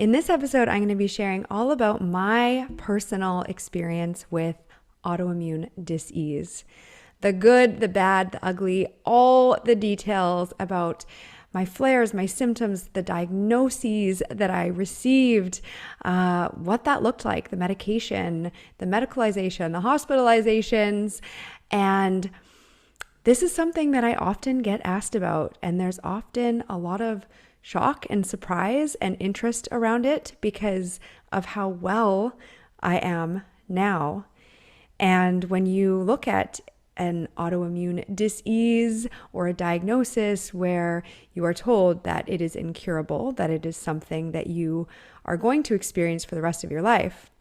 In this episode, I'm going to be sharing all about my personal experience with autoimmune disease. The good, the bad, the ugly, all the details about my flares, my symptoms, the diagnoses that I received, what that looked like, the medication, the medicalization, the hospitalizations. And this is something that I often get asked about. And there's often a lot of shock and surprise and interest around it because of how well I am now. And when you look at an autoimmune disease or a diagnosis where you are told that it is incurable, that it is something that you are going to experience for the rest of your life,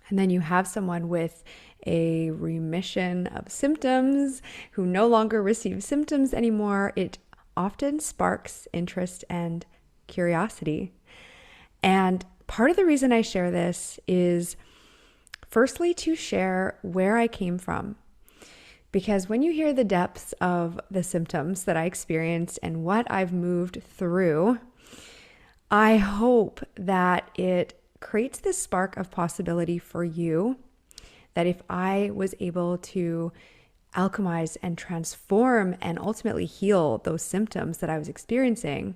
and then you have someone with a remission of symptoms who no longer receive symptoms anymore, it often sparks interest and curiosity. And part of the reason I share this is firstly to share where I came from. Because when you hear the depths of the symptoms that I experienced and what I've moved through, I hope that it creates this spark of possibility for you, that if I was able to alchemize and transform and ultimately heal those symptoms that I was experiencing,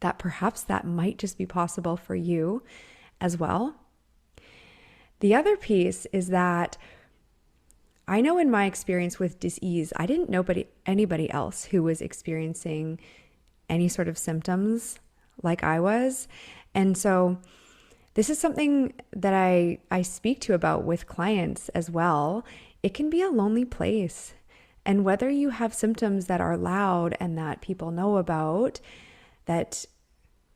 that perhaps that might just be possible for you as well. The other piece is that I know in my experience with disease, I didn't know anybody else who was experiencing any sort of symptoms like I was. And so this is something that I speak to about with clients as well. It can be a lonely place. And whether you have symptoms that are loud and that people know about, that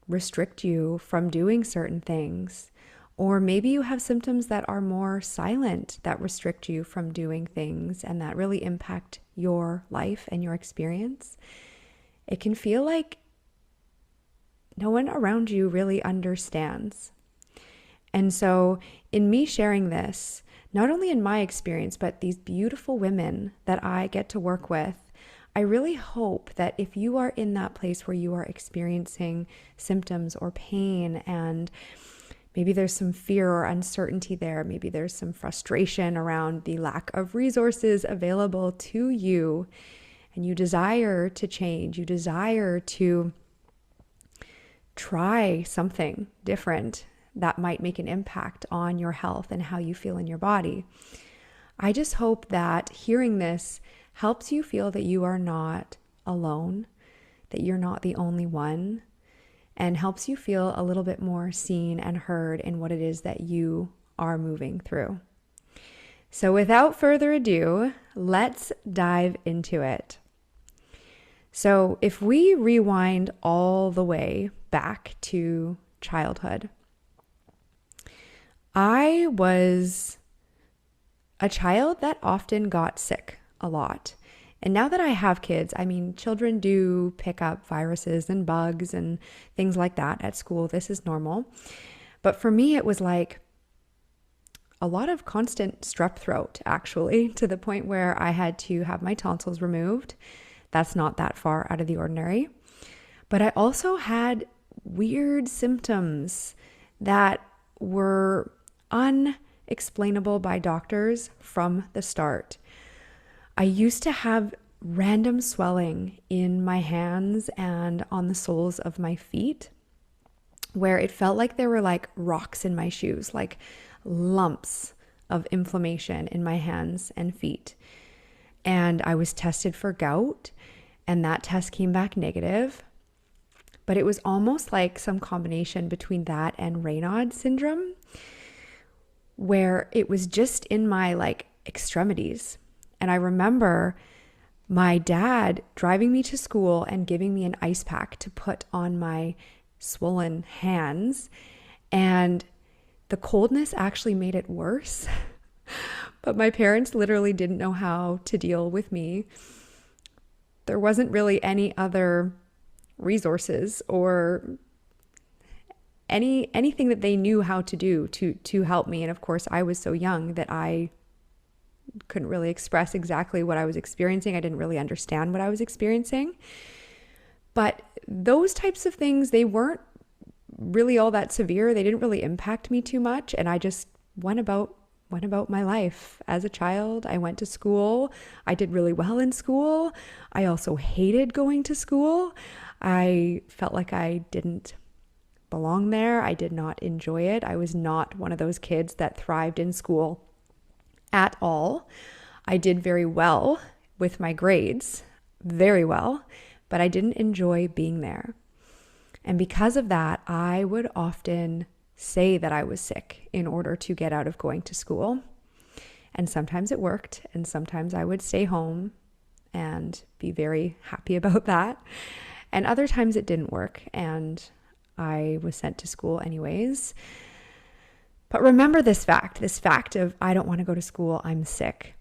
restrict you from doing certain things, or maybe you have symptoms that are more silent, that restrict you from doing things and that really impact your life and your experience, it can feel like no one around you really understands. And so in me sharing this, not only in my experience, but these beautiful women that I get to work with, I really hope that if you are in that place where you are experiencing symptoms or pain, and maybe there's some fear or uncertainty there, maybe there's some frustration around the lack of resources available to you, and you desire to change, you desire to try something different that might make an impact on your health and how you feel in your body. I just hope that hearing this helps you feel that you are not alone, that you're not the only one, and helps you feel a little bit more seen and heard in what it is that you are moving through. So without further ado, let's dive into it. So if we rewind all the way back to childhood, I was a child that often got sick a lot. And now that I have kids, I mean, children do pick up viruses and bugs and things like that at school. This is normal. But for me, it was like a lot of constant strep throat, actually, to the point where I had to have my tonsils removed. That's not that far out of the ordinary. But I also had weird symptoms that were unexplainable by doctors from the start. I used to have random swelling in my hands and on the soles of my feet, where it felt like there were like rocks in my shoes, like lumps of inflammation in my hands and feet. And I was tested for gout, and that test came back negative. But it was almost like some combination between that and Raynaud syndrome, where it was just in my like extremities. And I remember my dad driving me to school and giving me an ice pack to put on my swollen hands. And the coldness actually made it worse. But my parents literally didn't know how to deal with me. There wasn't really any other resources or anything that they knew how to do to help me. And of course, I was so young that I couldn't really express exactly what I was experiencing. I didn't really understand what I was experiencing. But those types of things, they weren't really all that severe. They didn't really impact me too much. And I just went about my life. As a child, I went to school. I did really well in school. I also hated going to school. I felt like I didn't belong there. I did not enjoy it. I was not one of those kids that thrived in school at all. I did very well with my grades, very well, but I didn't enjoy being there. And because of that, I would often say that I was sick in order to get out of going to school. And sometimes it worked, and sometimes I would stay home and be very happy about that. And other times it didn't work, and I was sent to school anyways. But remember this fact of I don't want to go to school, I'm sick,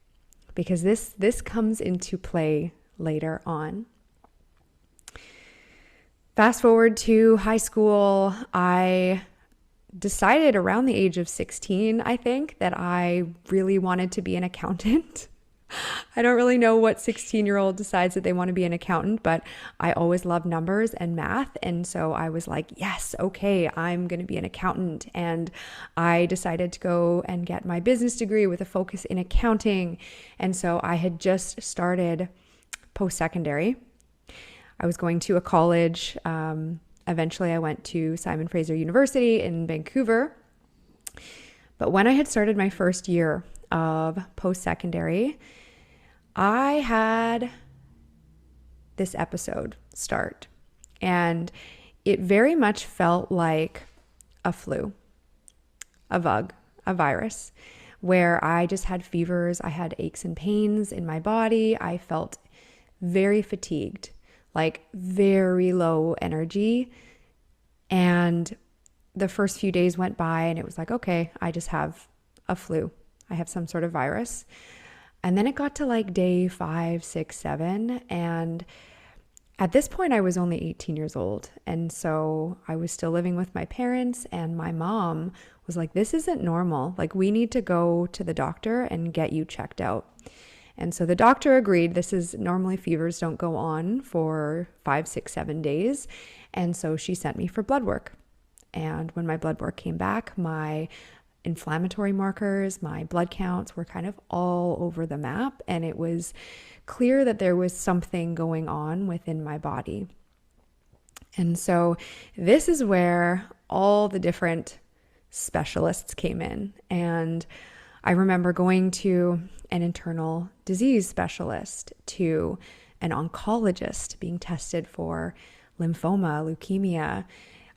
because this comes into play later on. Fast forward to high school, I decided around the age of 16, I think, that I really wanted to be an accountant. I don't really know what 16-year-old decides that they want to be an accountant, but I always loved numbers and math. And so I was like, yes, okay, I'm going to be an accountant. And I decided to go and get my business degree with a focus in accounting. And so I had just started post-secondary. I was going to a college. Eventually, I went to Simon Fraser University in Vancouver. But when I had started my first year of post-secondary, I had this episode start. And it very much felt like a flu, a bug, a virus, where I just had fevers. I had aches and pains in my body. I felt very fatigued, like very low energy. And the first few days went by and it was like, okay, I just have a flu. I have some sort of virus. And then it got to like day 5, 6, 7. And at this point, I was only 18 years old. And so I was still living with my parents, and my mom was like, this isn't normal. Like, we need to go to the doctor and get you checked out. And so the doctor agreed. This is normally fevers don't go on for 5, 6, 7 days. And so she sent me for blood work. And when my blood work came back, my inflammatory markers, my blood counts were kind of all over the map. And it was clear that there was something going on within my body. And so this is where all the different specialists came in. And I remember going to an internal disease specialist, to an oncologist, being tested for lymphoma, leukemia,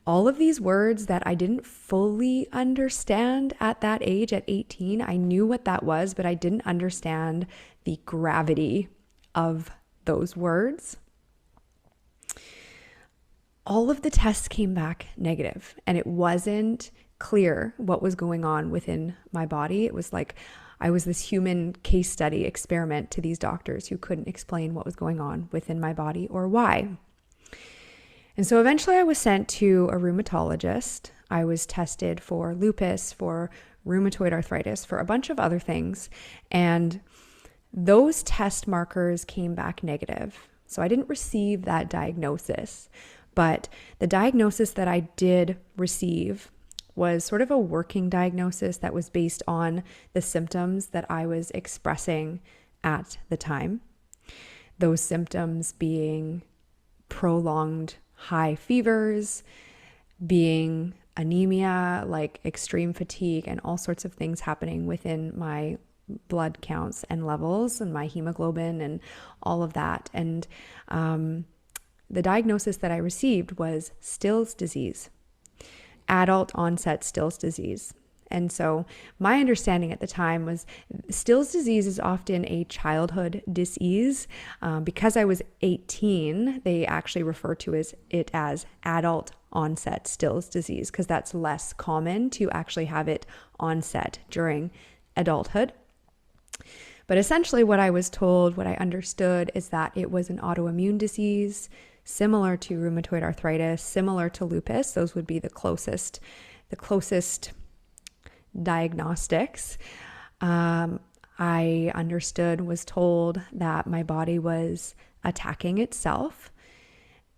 all of these words that I didn't fully understand at that age, at 18. I knew what that was, but I didn't understand the gravity of those words. All of the tests came back negative, and it wasn't clear what was going on within my body. It was like I was this human case study experiment to these doctors who couldn't explain what was going on within my body or why. And so eventually I was sent to a rheumatologist. I was tested for lupus, for rheumatoid arthritis, for a bunch of other things. And those test markers came back negative. So I didn't receive that diagnosis. But the diagnosis that I did receive was sort of a working diagnosis that was based on the symptoms that I was expressing at the time. Those symptoms being prolonged high fevers, being anemia, like extreme fatigue, and all sorts of things happening within my blood counts and levels and my hemoglobin and all of that. And the diagnosis that I received was Still's disease, adult onset Still's disease. And so my understanding at the time was Still's disease is often a childhood disease. Because I was 18, they actually refer to it as adult onset Still's disease, because that's less common to actually have it onset during adulthood. But essentially what I was told, what I understood, is that it was an autoimmune disease similar to rheumatoid arthritis, similar to lupus. Those would be the closest diagnostics. I understood, was told that my body was attacking itself,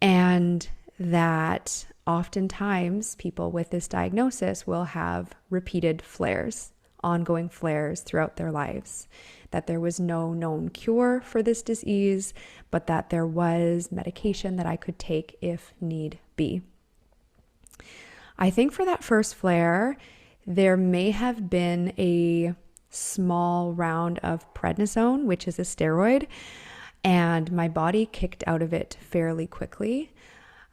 and that oftentimes people with this diagnosis will have repeated flares, ongoing flares throughout their lives, that there was no known cure for this disease, but that there was medication that I could take if need be. I think for that first flare, there may have been a small round of prednisone, which is a steroid, and my body kicked out of it fairly quickly.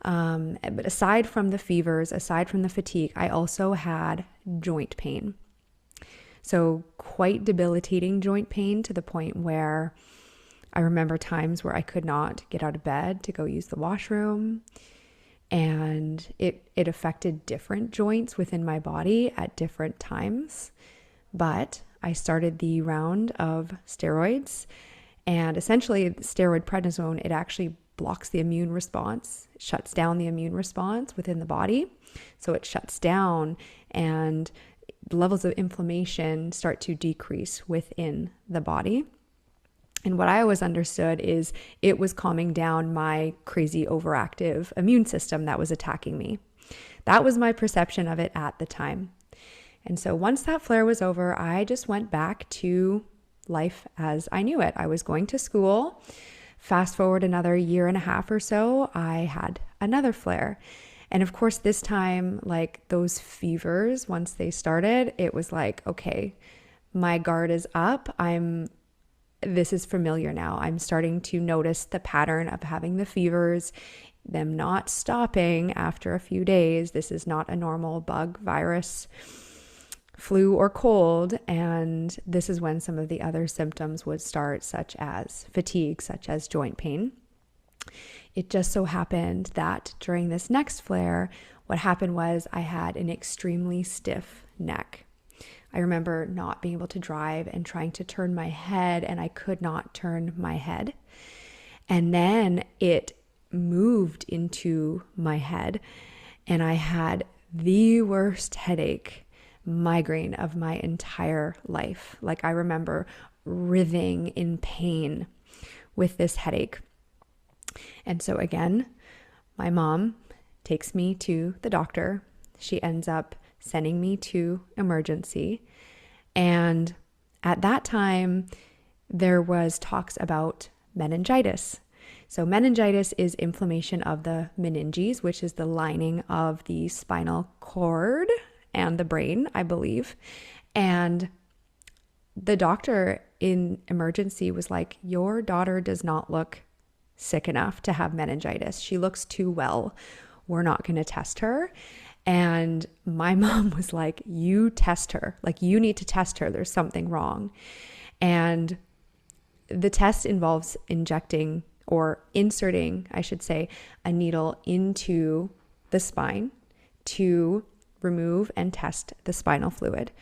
But aside from the fevers, aside from the fatigue, I also had joint pain. So quite debilitating joint pain to the point where I remember times where I could not get out of bed to go use the washroom. And it affected different joints within my body at different times. But I started the round of steroids, and essentially steroid prednisone, it actually blocks the immune response. It shuts down the immune response within the body. So it shuts down, and the levels of inflammation start to decrease within the body. And what I always understood is it was calming down my crazy overactive immune system that was attacking me. That was my perception of it at the time. And so once that flare was over, I just went back to life as I knew it. I was going to school. Fast forward another year and a half or so, I had another flare. And of course, this time, like those fevers, once they started, it was like, okay, my guard is up. This is familiar now. I'm starting to notice the pattern of having the fevers, them not stopping after a few days. This is not a normal bug, virus, flu, or cold. And this is when some of the other symptoms would start, such as fatigue, such as joint pain. It just so happened that during this next flare, what happened was I had an extremely stiff neck. I remember not being able to drive and trying to turn my head, and I could not turn my head. And then it moved into my head, and I had the worst headache, migraine of my entire life. Like I remember writhing in pain with this headache. And so again, my mom takes me to the doctor. She ends up sending me to emergency. And at that time, there was talks about meningitis. So meningitis is inflammation of the meninges, which is the lining of the spinal cord and the brain, I believe. And the doctor in emergency was like, your daughter does not look sick enough to have meningitis. She looks too well. We're not going to test her. And my mom was like, you test her. Like, you need to test her. There's something wrong. And the test involves injecting or inserting, I should say, a needle into the spine to remove and test the spinal fluid.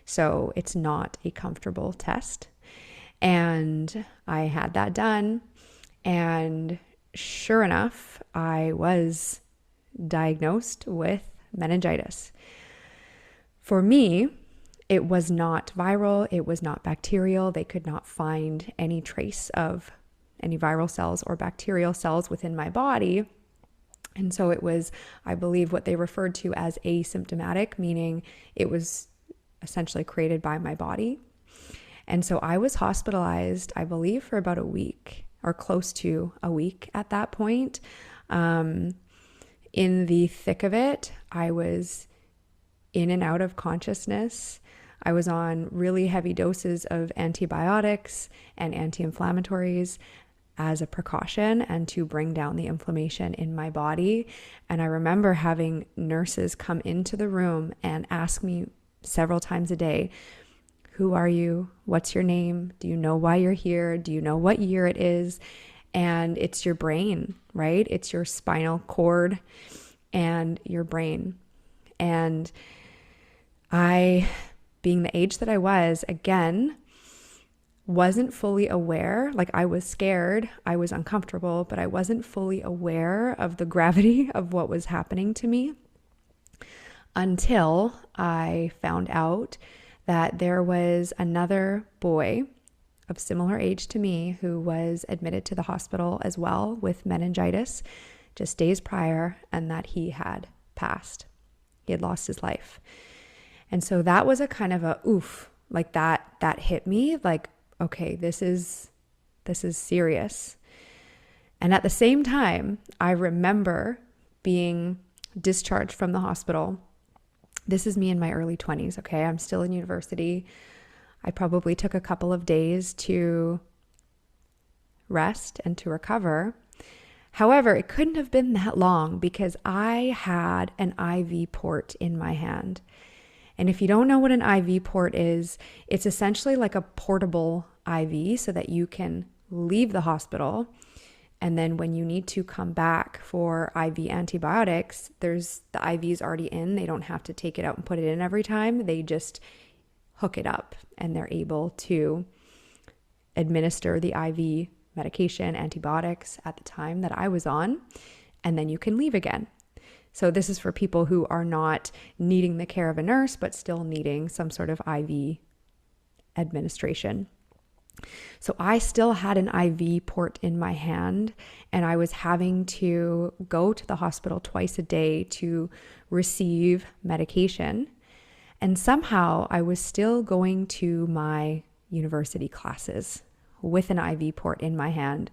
So it's not a comfortable test. And I had that done. And sure enough, I was diagnosed with meningitis. For me, it was not viral. It was not bacterial. They could not find any trace of any viral cells or bacterial cells within my body. And so it was, I believe, what they referred to as asymptomatic, meaning it was essentially created by my body. And so I was hospitalized, I believe, for about a week or close to a week at that point. In the thick of it, I was in and out of consciousness. I was on really heavy doses of antibiotics and anti-inflammatories as a precaution and to bring down the inflammation in my body. And I remember having nurses come into the room and ask me several times a day, who are you? What's your name? Do you know why you're here? Do you know what year it is? And it's your brain, right? It's your spinal cord and your brain. And I, being the age that I was, again, wasn't fully aware. Like, I was scared, I was uncomfortable, but I wasn't fully aware of the gravity of what was happening to me until I found out that there was another boy of similar age to me who was admitted to the hospital as well with meningitis just days prior, and that he had passed. He had lost his life. And so that was a kind of a oof, like that hit me like, okay, this is serious. And at the same time, I remember being discharged from the hospital. This is me in my early 20s, okay? I'm still in university. I probably took a couple of days to rest and to recover. However, it couldn't have been that long because I had an IV port in my hand. And if you don't know what an IV port is, it's essentially like a portable IV so that you can leave the hospital. And then when you need to come back for IV antibiotics, the IV's already in. They don't have to take it out and put it in every time. They just hook it up and they're able to administer the IV medication, antibiotics at the time that I was on, and then you can leave again. So this is for people who are not needing the care of a nurse, but still needing some sort of IV administration. So I still had an IV port in my hand, and I was having to go to the hospital twice a day to receive medication. And somehow I was still going to my university classes with an IV port in my hand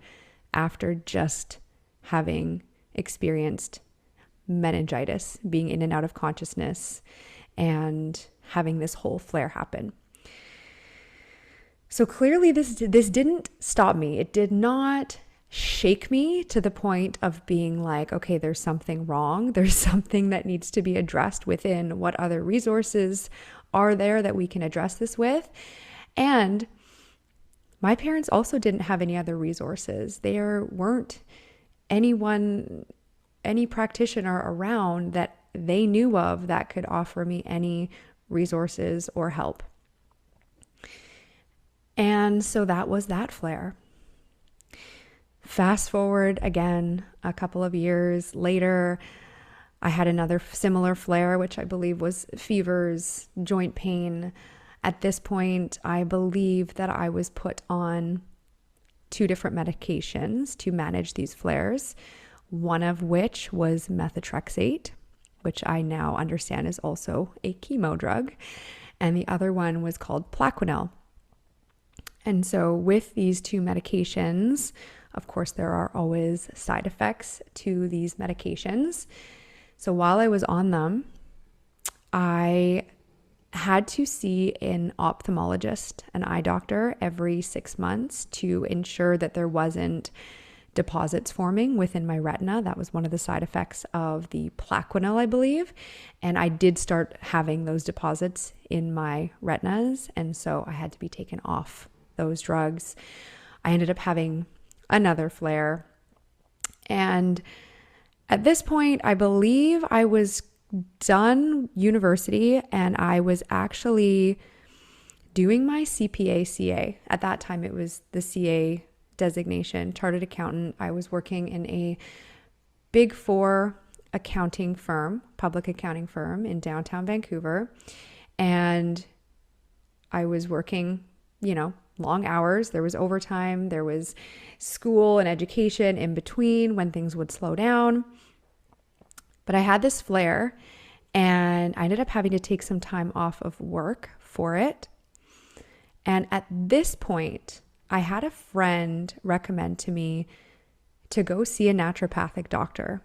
after just having experienced meningitis, being in and out of consciousness, and having this whole flare happen. So clearly this didn't stop me. It did not shake me to the point of being like, okay, there's something wrong. There's something that needs to be addressed within. What other resources are there that we can address this with? And my parents also didn't have any other resources. There weren't any practitioner around that they knew of that could offer me any resources or help. And so that was that flare. Fast forward again, a couple of years later, I had another similar flare, which I believe was fevers, joint pain. At this point, I believe that I was put on 2 different medications to manage these flares, one of which was methotrexate, which I now understand is also a chemo drug, and the other one was called Plaquenil. And so with these 2 medications, of course, there are always side effects to these medications. So while I was on them, I had to see an ophthalmologist, an eye doctor, every 6 months to ensure that there wasn't deposits forming within my retina. That was one of the side effects of the Plaquenil, I believe. And I did start having those deposits in my retinas. And so I had to be taken off those drugs. I ended up having another flare. And at this point, I believe I was done university and I was actually doing my CPA CA. At that time, it was the CA designation, chartered accountant. I was working in a Big 4 accounting firm, public accounting firm in downtown Vancouver. And I was working, long hours. There was overtime. There was school and education in between when things would slow down. But I had this flare and I ended up having to take some time off of work for it. And at this point, I had a friend recommend to me to go see a naturopathic doctor.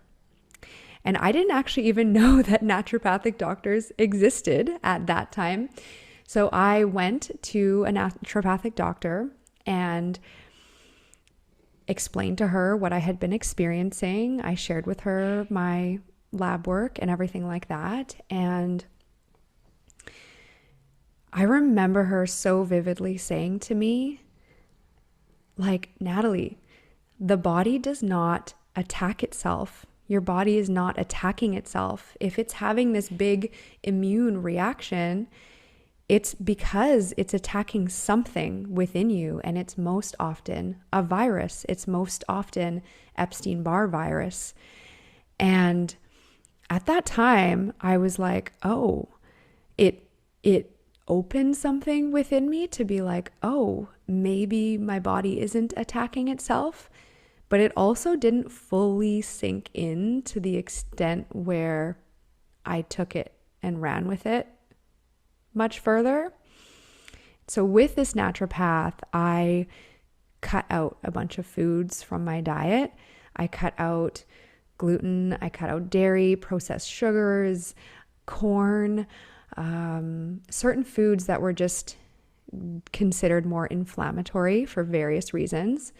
And I didn't actually even know that naturopathic doctors existed at that time. So I went to a naturopathic doctor and explained to her what I had been experiencing. I shared with her my lab work and everything like that. And I remember her so vividly saying to me, like, Natalie, the body does not attack itself. Your body is not attacking itself. If it's having this big immune reaction, it's because it's attacking something within you, and it's most often a virus. It's most often Epstein-Barr virus. And at that time, I was like, oh, it opened something within me to be like, oh, maybe my body isn't attacking itself. but it also didn't fully sink in to the extent where I took it and ran with it much further. So with this naturopath, I cut out a bunch of foods from my diet. I cut out gluten, I cut out dairy, processed sugars, corn, certain foods that were just considered more inflammatory for various reasons.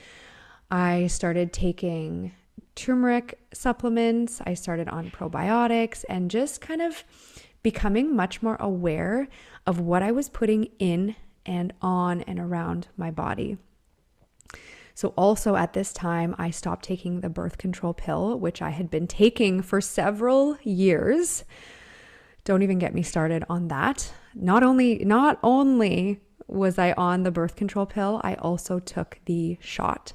I started taking turmeric supplements. I started on probiotics and just kind of becoming much more aware of what I was putting in and on and around my body. So also at this time, I stopped taking the birth control pill, which I had been taking for several years. Don't even get me started on that. Not only was I on the birth control pill, I also took the shot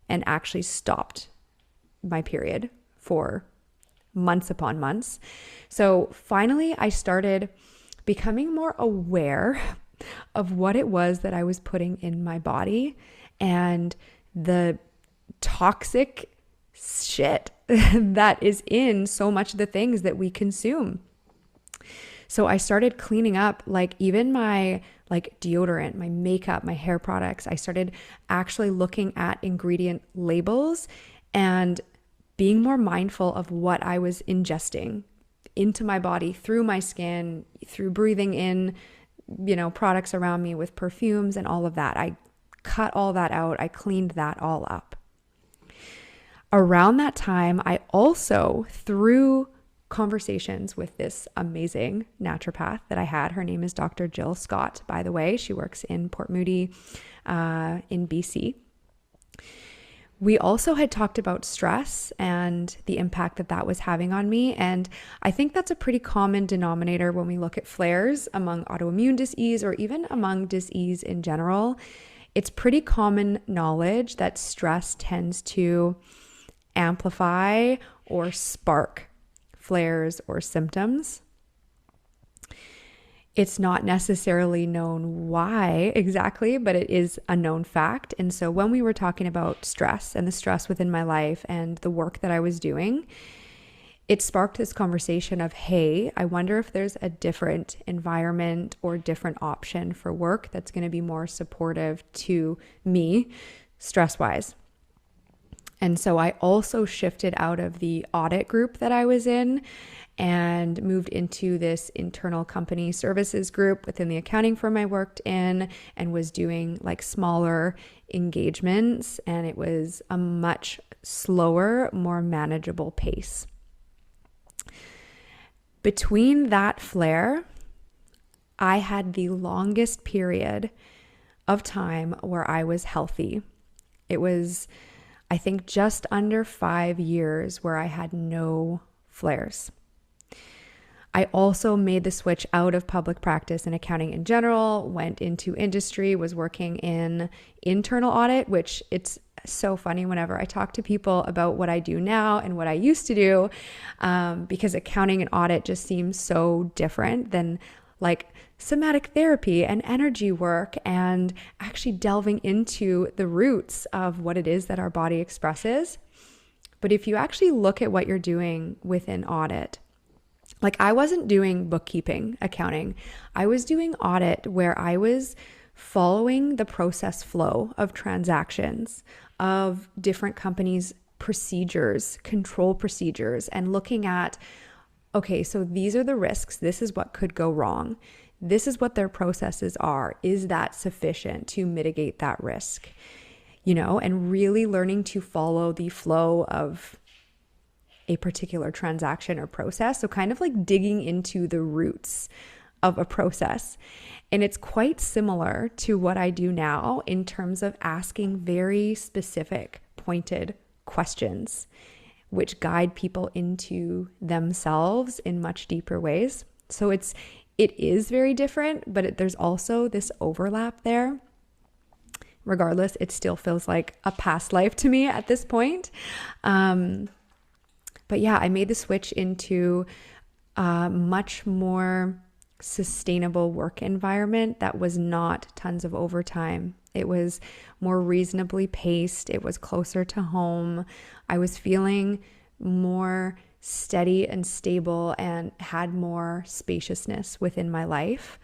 and actually stopped my period for months upon months. So finally, I started becoming more aware of what it was that I was putting in my body and the toxic shit that is in so much of the things that we consume. So I started cleaning up even my deodorant, my makeup, my hair products. I started actually looking at ingredient labels and being more mindful of what I was ingesting into my body through my skin, through breathing in, products around me with perfumes and all of that. I cut all that out. I cleaned that all up. Around that time, I also, through conversations with this amazing naturopath that I had, her name is Dr. Jill Scott, by the way. She works in Port Moody in BC. We also had talked about stress and the impact that that was having on me. And I think that's a pretty common denominator when we look at flares among autoimmune disease or even among disease in general. It's pretty common knowledge that stress tends to amplify or spark flares or symptoms. It's not necessarily known why exactly, but it is a known fact. And so when we were talking about stress and the stress within my life and the work that I was doing, it sparked this conversation of, hey, I wonder if there's a different environment or different option for work that's going to be more supportive to me stress-wise. And so I also shifted out of the audit group that I was in and moved into this internal company services group within the accounting firm I worked in, and was doing smaller engagements, and it was a much slower, more manageable pace. Between that flare, I had the longest period of time where I was healthy. It was, I think, just under 5 years where I had no flares. I also made the switch out of public practice and accounting in general, went into industry, was working in internal audit, which it's so funny whenever I talk to people about what I do now and what I used to do, because accounting and audit just seems so different than somatic therapy and energy work and actually delving into the roots of what it is that our body expresses. But if you actually look at what you're doing within audit, I wasn't doing bookkeeping, accounting. I was doing audit where I was following the process flow of transactions, of different companies' procedures, control procedures, and looking at, okay, so these are the risks. This is what could go wrong. This is what their processes are. Is that sufficient to mitigate that risk? And really learning to follow the flow of a particular transaction or process. So kind of digging into the roots of a process. And it's quite similar to what I do now in terms of asking very specific, pointed questions, which guide people into themselves in much deeper ways. So it is very different, but there's also this overlap there. Regardless, it still feels like a past life to me at this point. But yeah, I made the switch into a much more sustainable work environment that was not tons of overtime. It was more reasonably paced. It was closer to home. I was feeling more steady and stable and had more spaciousness within my life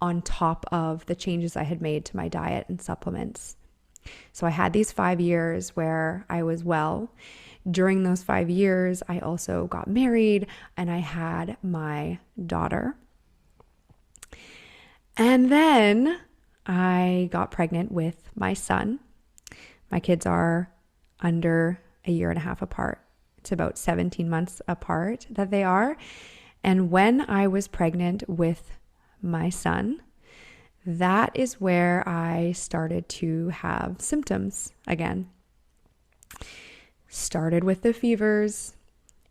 on top of the changes I had made to my diet and supplements. So I had these 5 years where I was well. During those 5 years, I also got married and I had my daughter. And then I got pregnant with my son. My kids are under a year and a half apart. It's about 17 months apart that they are. And when I was pregnant with my son, that is where I started to have symptoms again. Started with the fevers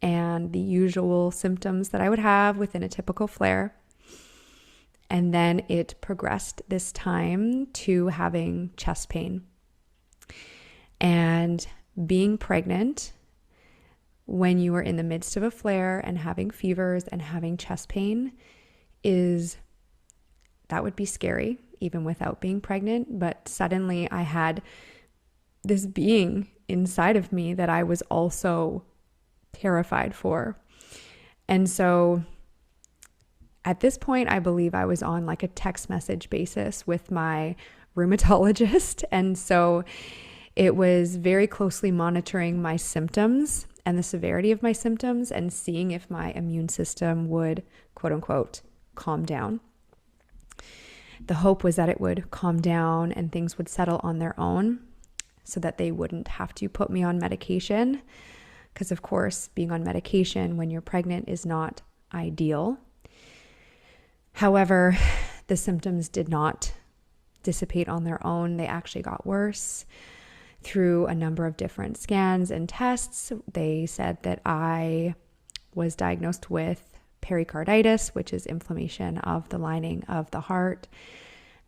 and the usual symptoms that I would have within a typical flare. And then it progressed this time to having chest pain. And being pregnant, when you are in the midst of a flare and having fevers and having chest pain, that would be scary, even without being pregnant. But suddenly I had this being inside of me that I was also terrified for. And so at this point, I believe I was on like a text message basis with my rheumatologist. And so it was very closely monitoring my symptoms and the severity of my symptoms and seeing if my immune system would, quote unquote, calm down. The hope was that it would calm down and things would settle on their own so that they wouldn't have to put me on medication. Because of course, being on medication when you're pregnant is not ideal. However, the symptoms did not dissipate on their own. They actually got worse. Through a number of different scans and tests, they said that I was diagnosed with pericarditis, which is inflammation of the lining of the heart,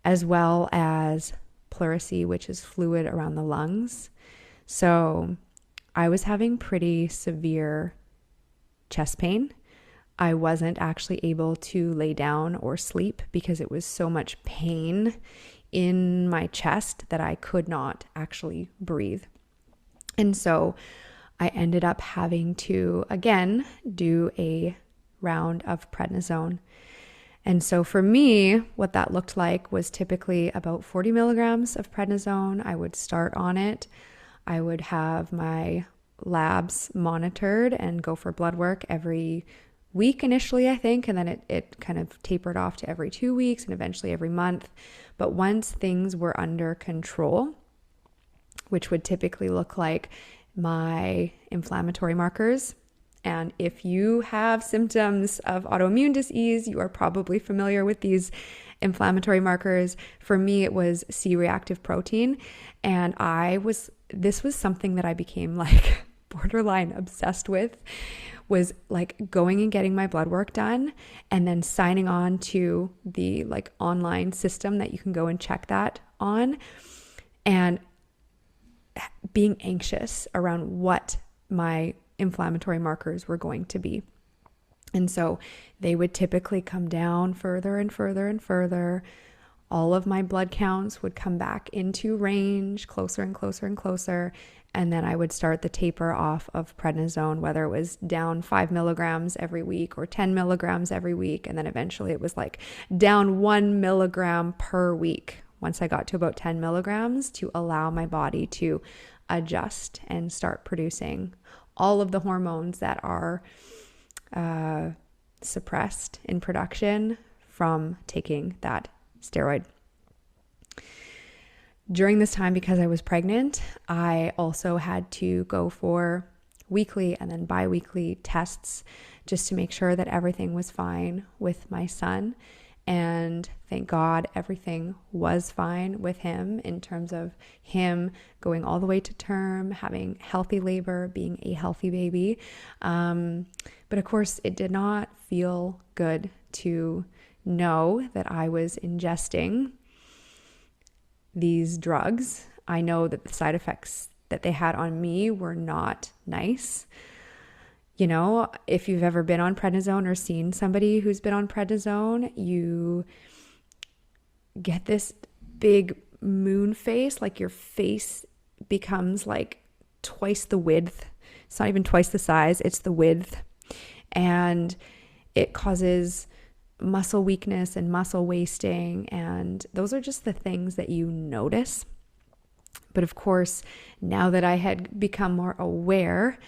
as well as pleurisy, which is fluid around the lungs. So I was having pretty severe chest pain. I wasn't actually able to lay down or sleep because it was so much pain in my chest that I could not actually breathe. And so I ended up having to, again, do a round of prednisone. And so for me, what that looked like was typically about 40 milligrams of prednisone. I would start on it. I would have my labs monitored and go for blood work every week initially, I think, and then it kind of tapered off to every 2 weeks and eventually every month. But once things were under control, which would typically look like my inflammatory markers, and if you have symptoms of autoimmune disease, you are probably familiar with these inflammatory markers. For me, it was C-reactive protein, and this was something that I became like borderline obsessed with, was like going and getting my blood work done and then signing on to the like online system that you can go and check that on, and being anxious around what my inflammatory markers were going to be. And so they would typically come down further and further and further. All of my blood counts would come back into range, closer and closer and closer. And then I would start the taper off of prednisone, whether it was down 5 milligrams every week or 10 milligrams every week. And then eventually it was like down 1 milligram per week once I got to about 10 milligrams to allow my body to adjust and start producing all of the hormones that are suppressed in production from taking that steroid. During this time, because I was pregnant, I also had to go for weekly and then bi-weekly tests just to make sure that everything was fine with my son. And thank God everything was fine with him in terms of him going all the way to term, having healthy labor, being a healthy baby. But of course, it did not feel good to know that I was ingesting these drugs. I know that the side effects that they had on me were not nice. You know, if you've ever been on prednisone or seen somebody who's been on prednisone, you get this big moon face, like your face becomes like twice the width. It's not even twice the size, it's the width. And it causes muscle weakness and muscle wasting. And those are just the things that you notice. But of course, now that I had become more aware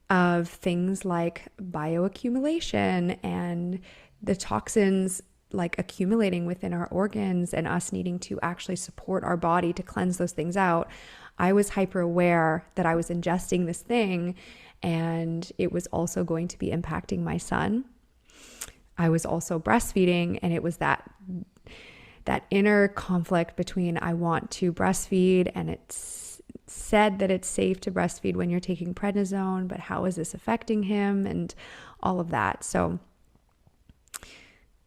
of things like bioaccumulation and the toxins like accumulating within our organs and us needing to actually support our body to cleanse those things out, I was hyper aware that I was ingesting this thing and it was also going to be impacting my son. I was also breastfeeding, and it was that inner conflict between I want to breastfeed, and it's said that it's safe to breastfeed when you're taking prednisone, but how is this affecting him and all of that. So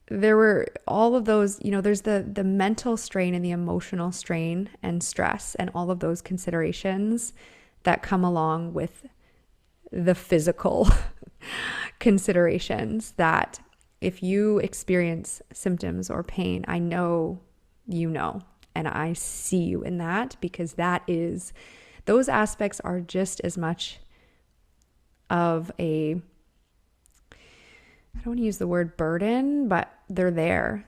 there were all of those, there's the mental strain and the emotional strain and stress and all of those considerations that come along with the physical considerations that if you experience symptoms or pain, I know you know, and I see you in that, because those aspects are just as much of I don't want to use the word burden, but they're there.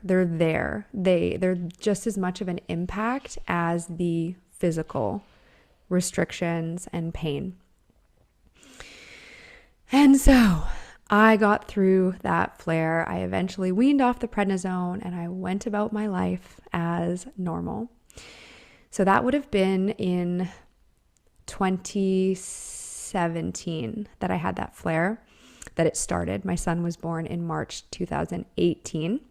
They're just as much of an impact as the physical restrictions and pain. And so I got through that flare. I eventually weaned off the prednisone and I went about my life as normal. So that would have been in 2017 that I had that flare, that it started. My son was born in March 2018.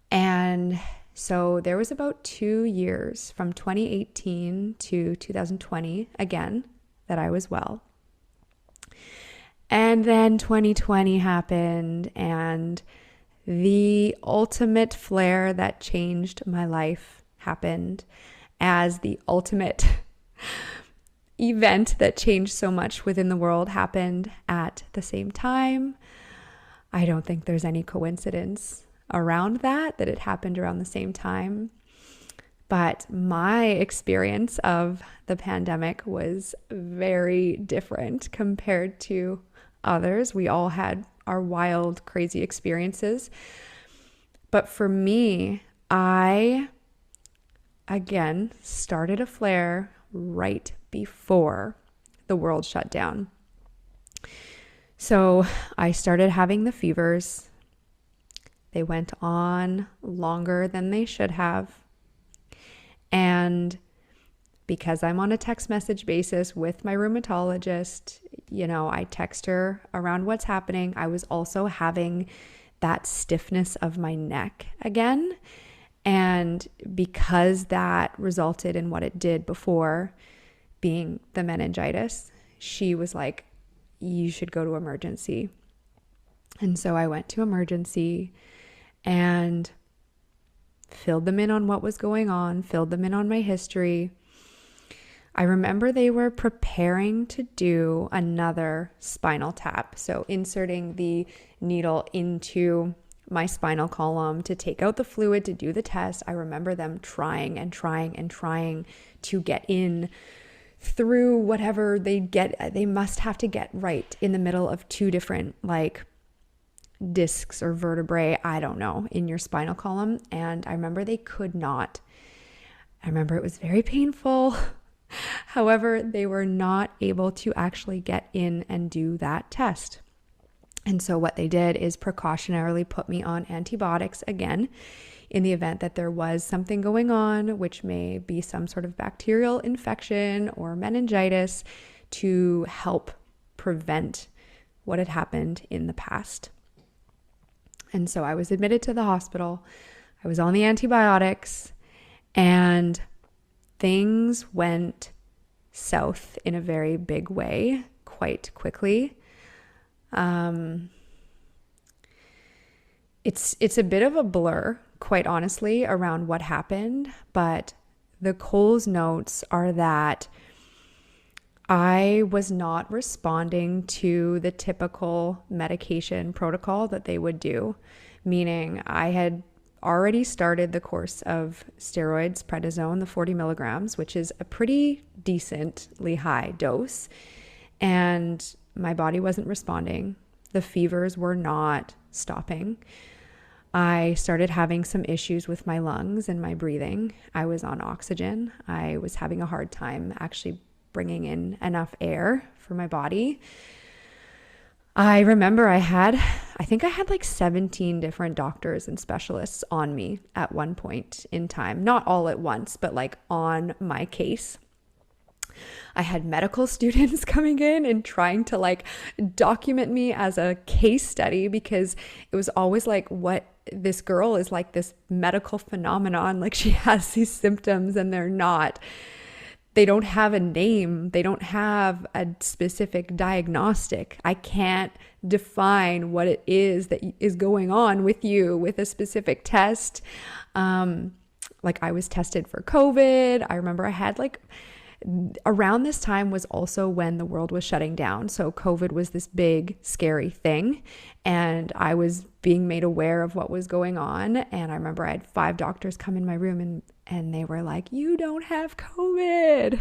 And so there was about 2 years from 2018 to 2020, again, that I was well. And then 2020 happened, and the ultimate flare that changed my life happened, as the ultimate event that changed so much within the world happened at the same time. I don't think there's any coincidence around that it happened around the same time. But my experience of the pandemic was very different compared to others. We all had our wild, crazy experiences. But for me, I, again, started a flare right before the world shut down. So I started having the fevers. They went on longer than they should have. And because I'm on a text message basis with my rheumatologist, I text her around what's happening. I was also having that stiffness of my neck again. And because that resulted in what it did before, being the meningitis, she was like, you should go to emergency. And so I went to emergency and filled them in on what was going on, filled them in on my history. I remember they were preparing to do another spinal tap. So inserting the needle into my spinal column to take out the fluid to do the test. I remember them trying to get in through whatever they must have to get right in the middle of two different discs or vertebrae, I don't know, in your spinal column. And I remember they could not. I remember it was very painful. However, they were not able to actually get in and do that test. And so what they did is precautionarily put me on antibiotics again in the event that there was something going on, which may be some sort of bacterial infection or meningitis, to help prevent what had happened in the past. And so I was admitted to the hospital. I was on the antibiotics, and things went south in a very big way quite quickly. It's a bit of a blur, quite honestly, around what happened, but the Coles notes are that I was not responding to the typical medication protocol that they would do, meaning I had already started the course of steroids, prednisone, the 40 milligrams, which is a pretty decently high dose. And my body wasn't responding. The fevers were not stopping. I started having some issues with my lungs and my breathing. I was on oxygen. I was having a hard time actually bringing in enough air for my body. I remember I think I had like 17 different doctors and specialists on me at one point in time. Not all at once, but like on my case. I had medical students coming in and trying to like document me as a case study, because it was always like, what, this girl is like this medical phenomenon. Like she has these symptoms and they don't have a name. They don't have a specific diagnostic. I can't define what it is that is going on with you with a specific test. Like I was tested for COVID. I remember I had around this time was also when the world was shutting down. So COVID was this big, scary thing. And I was being made aware of what was going on. And I remember I had 5 doctors come in my room and they were like, "You don't have COVID."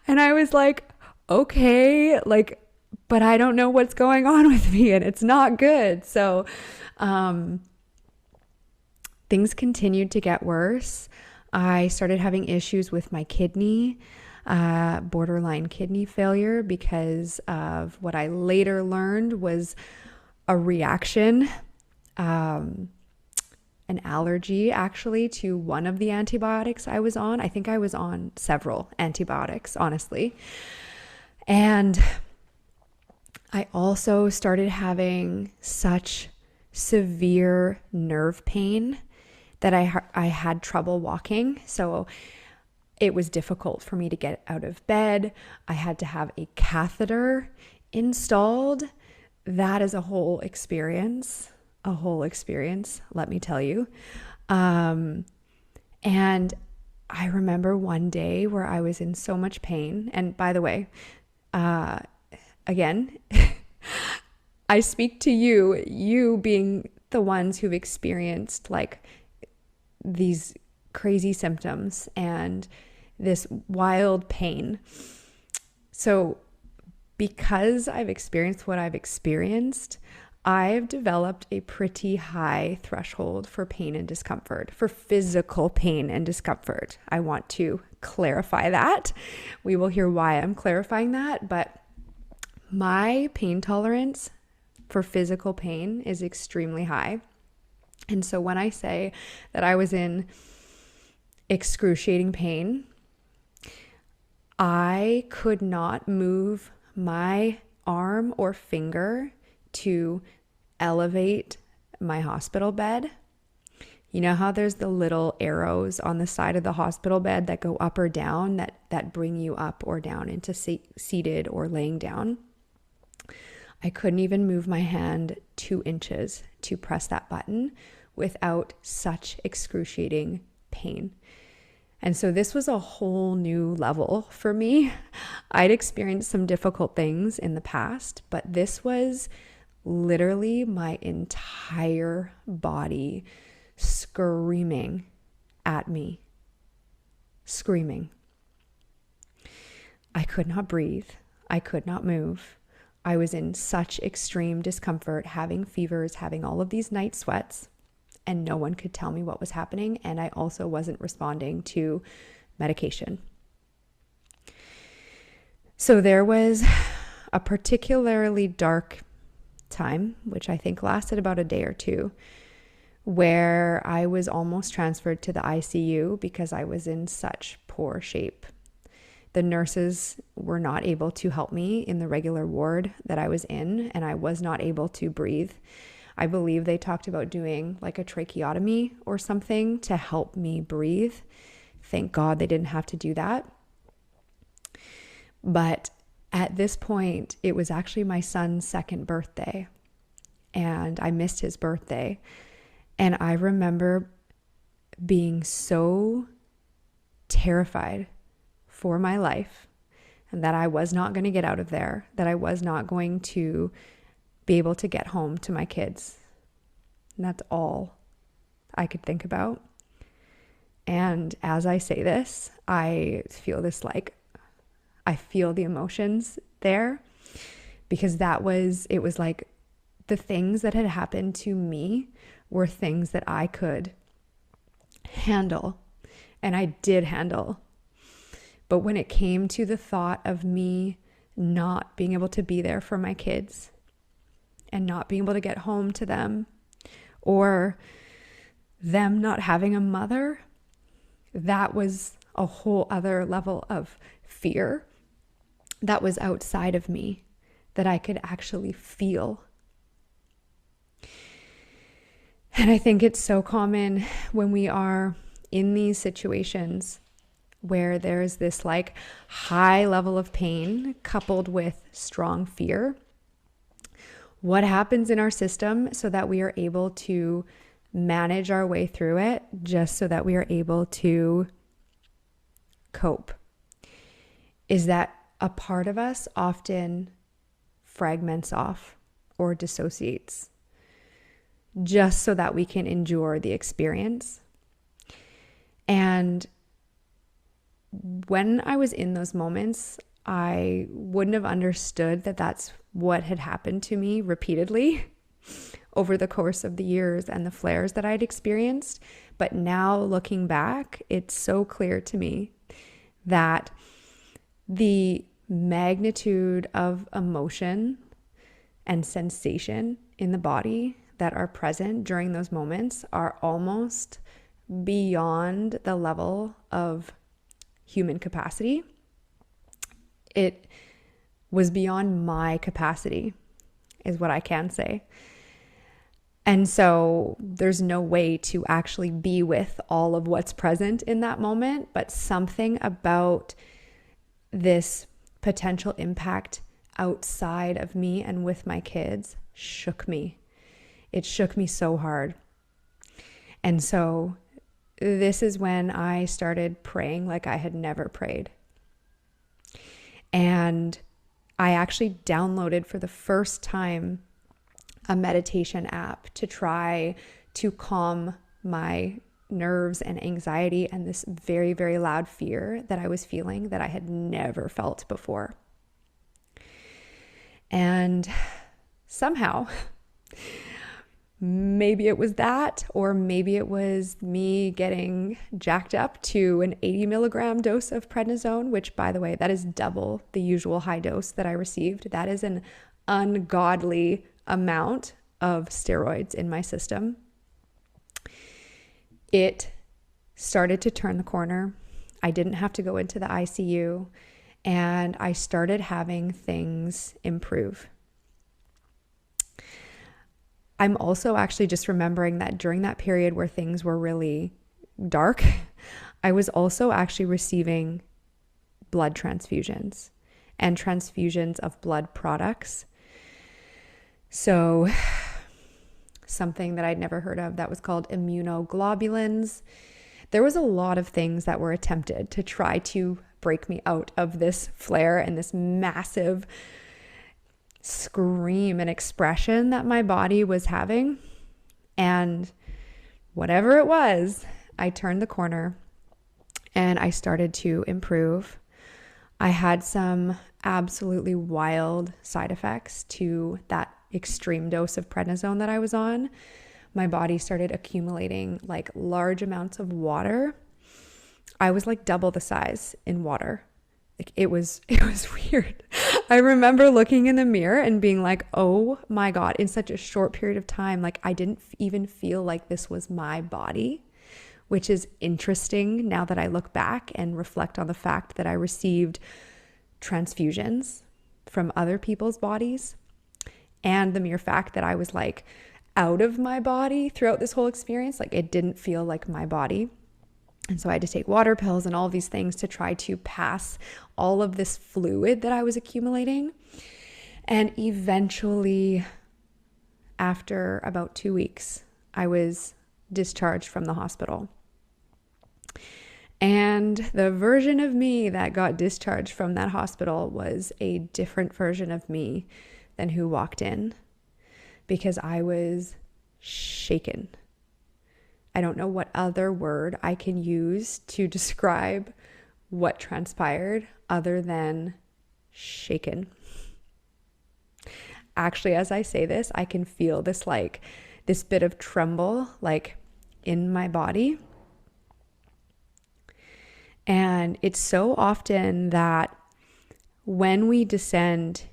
And I was like, okay, but I don't know what's going on with me and it's not good. So things continued to get worse. I started having issues with my kidney, borderline kidney failure, because of what I later learned was a reaction, an allergy actually to one of the antibiotics I was on. I think I was on several antibiotics, honestly. And I also started having such severe nerve pain that I had trouble walking. So it was difficult for me to get out of bed. I had to have a catheter installed. That is a whole experience, let me tell you. And I remember one day where I was in so much pain. And by the way, again, I speak to you being the ones who've experienced like these crazy symptoms and this wild pain. So because I've experienced what I've experienced, I've developed a pretty high threshold for pain and discomfort, for physical pain and discomfort. I want to clarify that. We will hear why I'm clarifying that, but my pain tolerance for physical pain is extremely high. And so when I say that I was in excruciating pain, I could not move my arm or finger to elevate my hospital bed. You know how there's the little arrows on the side of the hospital bed that go up or down, that bring you up or down into seated or laying down? I couldn't even move my hand 2 inches to press that button without such excruciating pain. And so this was a whole new level for me. I'd experienced some difficult things in the past, but this was literally my entire body screaming at me. Screaming. I could not breathe. I could not move. I was in such extreme discomfort, having fevers, having all of these night sweats, and no one could tell me what was happening. And I also wasn't responding to medication. So there was a particularly dark time, which I think lasted about a day or two, where I was almost transferred to the ICU because I was in such poor shape. The nurses were not able to help me in the regular ward that I was in, and I was not able to breathe. I believe they talked about doing like a tracheotomy or something to help me breathe. Thank God they didn't have to do that. But at this point, it was actually my son's 2nd birthday, and I missed his birthday. And I remember being so terrified for my life, and that I was not going to get out of there, that I was not going to be able to get home to my kids. And that's all I could think about. And as I say this, I feel I feel the emotions there, because it was like the things that had happened to me were things that I could handle, and I did handle. But when it came to the thought of me not being able to be there for my kids and not being able to get home to them, or them not having a mother, that was a whole other level of fear that was outside of me that I could actually feel. And I think it's so common when we are in these situations where there's this like high level of pain coupled with strong fear. What happens in our system so that we are able to manage our way through it, just so that we are able to cope, is that a part of us often fragments off or dissociates just so that we can endure the experience. And when I was in those moments, I wouldn't have understood that that's what had happened to me repeatedly over the course of the years and the flares that I'd experienced. But now looking back, it's so clear to me that the magnitude of emotion and sensation in the body that are present during those moments are almost beyond the level of human capacity. It was beyond my capacity, is what I can say. And so there's no way to actually be with all of what's present in that moment, but something about this potential impact outside of me and with my kids shook me. It shook me so hard. And so this is when I started praying like I had never prayed. And I actually downloaded for the first time a meditation app to try to calm my nerves and anxiety and this very, very loud fear that I was feeling that I had never felt before. And somehow, maybe it was that, or maybe it was me getting jacked up to an 80 milligram dose of prednisone, which, by the way, that is double the usual high dose that I received. That is an ungodly amount of steroids in my system. It started to turn the corner. I didn't have to go into the ICU, and I started having things improve. I'm also actually just remembering that during that period where things were really dark, I was also actually receiving blood transfusions and transfusions of blood products. So something that I'd never heard of that was called immunoglobulins. There was a lot of things that were attempted to try to break me out of this flare and this massive scream and expression that my body was having. And whatever it was, I turned the corner and I started to improve. I had some absolutely wild side effects to that extreme dose of prednisone that I was on. My body started accumulating like large amounts of water. I was like double the size in water. Like it was weird. I remember looking in the mirror and being like, oh my God, in such a short period of time, like I didn't even feel like this was my body, which is interesting now that I look back and reflect on the fact that I received transfusions from other people's bodies, and the mere fact that I was like out of my body throughout this whole experience. Like it didn't feel like my body. And so I had to take water pills and all these things to try to pass all of this fluid that I was accumulating. And eventually, after about 2 weeks, I was discharged from the hospital. And the version of me that got discharged from that hospital was a different version of me than who walked in, because I was shaken. I don't know what other word I can use to describe what transpired other than shaken. Actually, as I say this, I can feel this bit of tremble in my body. And it's so often that when we descend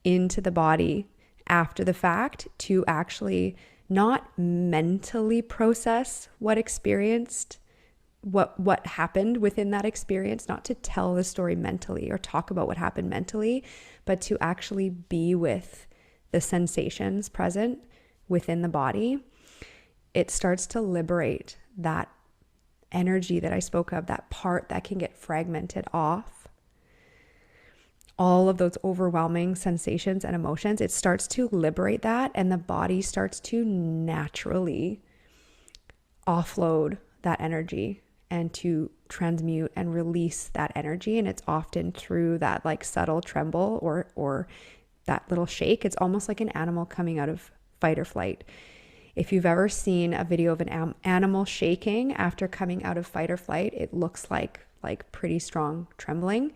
into the body after the fact to actually not mentally process what happened within that experience, not to tell the story mentally or talk about what happened mentally, but to actually be with the sensations present within the body, it starts to liberate that energy that I spoke of, that part that can get fragmented off. All of those overwhelming sensations and emotions, it starts to liberate that, and the body starts to naturally offload that energy and to transmute and release that energy. And it's often through that subtle tremble or that little shake. It's almost like an animal coming out of fight or flight. If you've ever seen a video of an animal shaking after coming out of fight or flight, it looks like pretty strong trembling.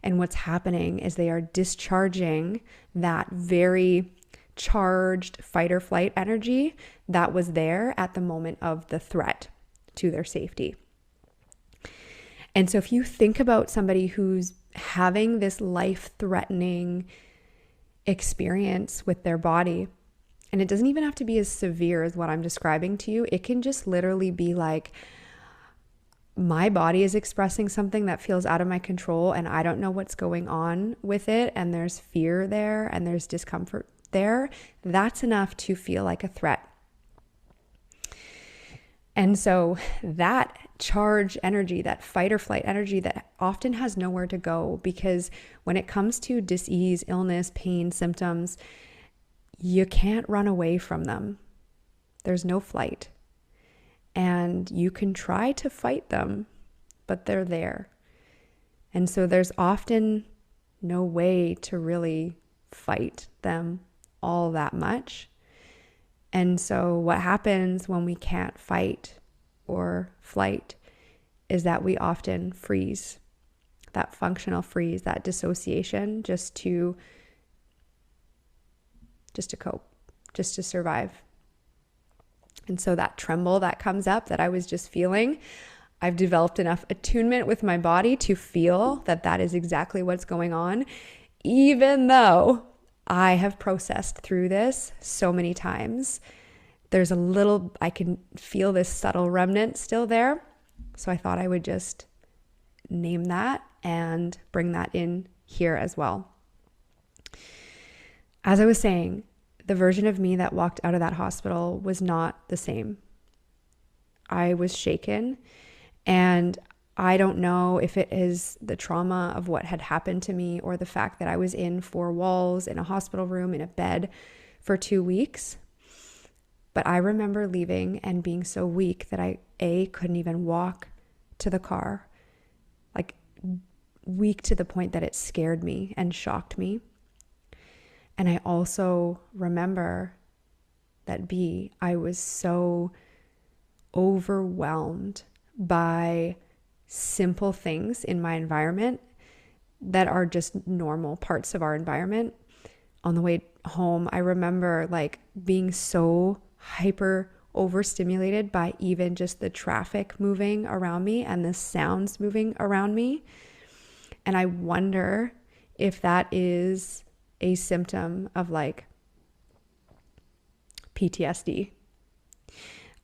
And what's happening is they are discharging that very charged fight or flight energy that was there at the moment of the threat to their safety. And so if you think about somebody who's having this life-threatening experience with their body, and it doesn't even have to be as severe as what I'm describing to you. It can just literally be like, my body is expressing something that feels out of my control and I don't know what's going on with it. And there's fear there and there's discomfort there. That's enough to feel like a threat. And so that charge energy, that fight or flight energy that often has nowhere to go, because when it comes to dis-ease, illness, pain, symptoms, you can't run away from them. There's no flight. And you can try to fight them, but they're there. And so there's often no way to really fight them all that much. And so what happens when we can't fight or flight is that we often freeze, that functional freeze, that dissociation, just to cope, just to survive. And so that tremble that comes up that I was just feeling, I've developed enough attunement with my body to feel that that is exactly what's going on, even though I have processed through this so many times. I can feel this subtle remnant still there. So I thought I would just name that and bring that in here as well. As I was saying, the version of me that walked out of that hospital was not the same. I was shaken, and I don't know if it is the trauma of what had happened to me or the fact that I was in 4 walls in a hospital room in a bed for 2 weeks. But I remember leaving and being so weak that I couldn't even walk to the car. Weak to the point that it scared me and shocked me. And I also remember that I was so overwhelmed by simple things in my environment that are just normal parts of our environment. On the way home, I remember being so hyper overstimulated by even just the traffic moving around me and the sounds moving around me. And I wonder if that is a symptom of PTSD.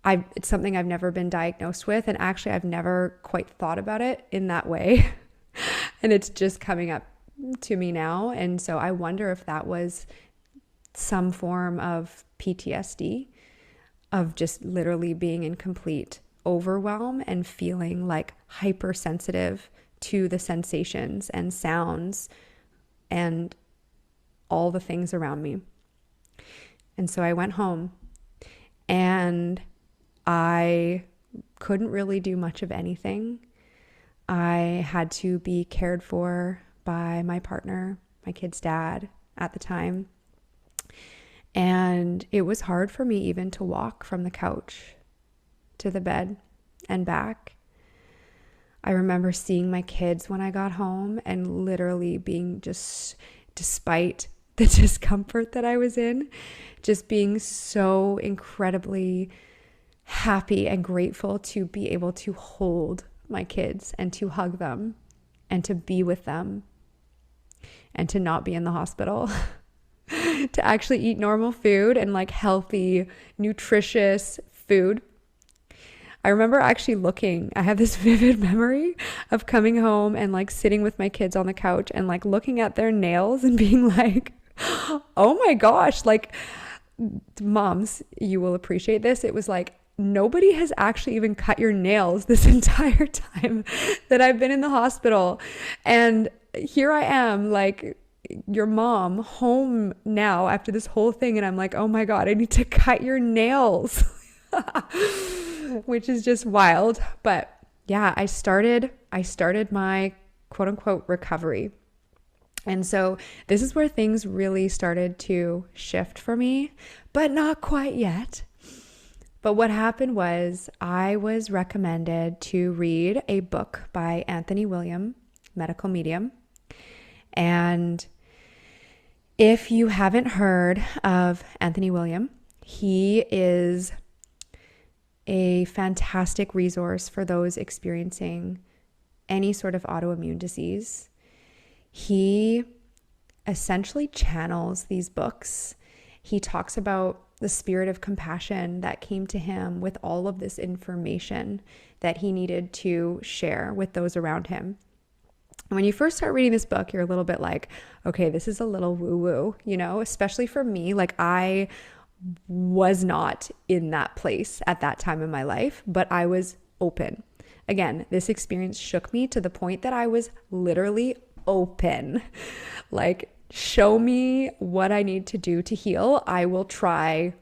It's something I've never been diagnosed with, and actually I've never quite thought about it in that way. And it's just coming up to me now. And so I wonder if that was some form of PTSD, of just literally being in complete overwhelm and feeling hypersensitive to the sensations and sounds and all the things around me. And so I went home and I couldn't really do much of anything. I had to be cared for by my partner, my kid's dad at the time. And it was hard for me even to walk from the couch to the bed and back. I remember seeing my kids when I got home and literally being just, despite the discomfort that I was in, just being so incredibly happy and grateful to be able to hold my kids and to hug them and to be with them and to not be in the hospital, to actually eat normal food and like healthy, nutritious food. I remember actually I have this vivid memory of coming home and like sitting with my kids on the couch and like looking at their nails and being like, oh my gosh, like, moms, you will appreciate this. It was like, nobody has actually even cut your nails this entire time that I've been in the hospital. And here I am, like your mom, home now after this whole thing. And I'm like, oh my God, I need to cut your nails. Which is just wild. But yeah, I started my quote unquote recovery. And so this is where things really started to shift for me, but not quite yet. But what happened was I was recommended to read a book by Anthony William, medical medium. And if you haven't heard of Anthony William, he is a fantastic resource for those experiencing any sort of autoimmune disease. He essentially channels these books. He talks about the spirit of compassion that came to him with all of this information that he needed to share with those around him. When you first start reading this book, you're a little bit like, okay, this is a little woo-woo, especially for me. Like, I was not in that place at that time in my life, but I was open. Again, this experience shook me to the point that I was literally open. Like, show me what I need to do to heal. I will try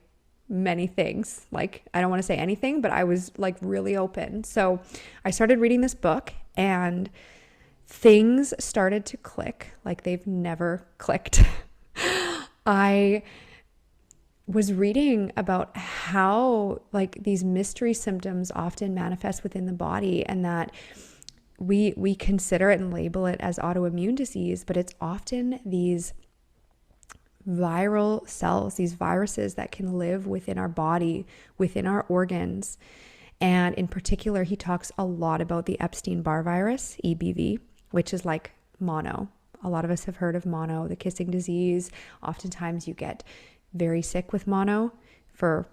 many things. Like, I don't want to say anything, but I was like really open. So I started reading this book and things started to click like they've never clicked. I was reading about how like these mystery symptoms often manifest within the body, and that we consider it and label it as autoimmune disease, but it's often these viral cells, these viruses that can live within our body, within our organs. And in particular, he talks a lot about the Epstein-Barr virus, EBV, which is like mono. A lot of us have heard of mono, the kissing disease. Oftentimes you get very sick with mono for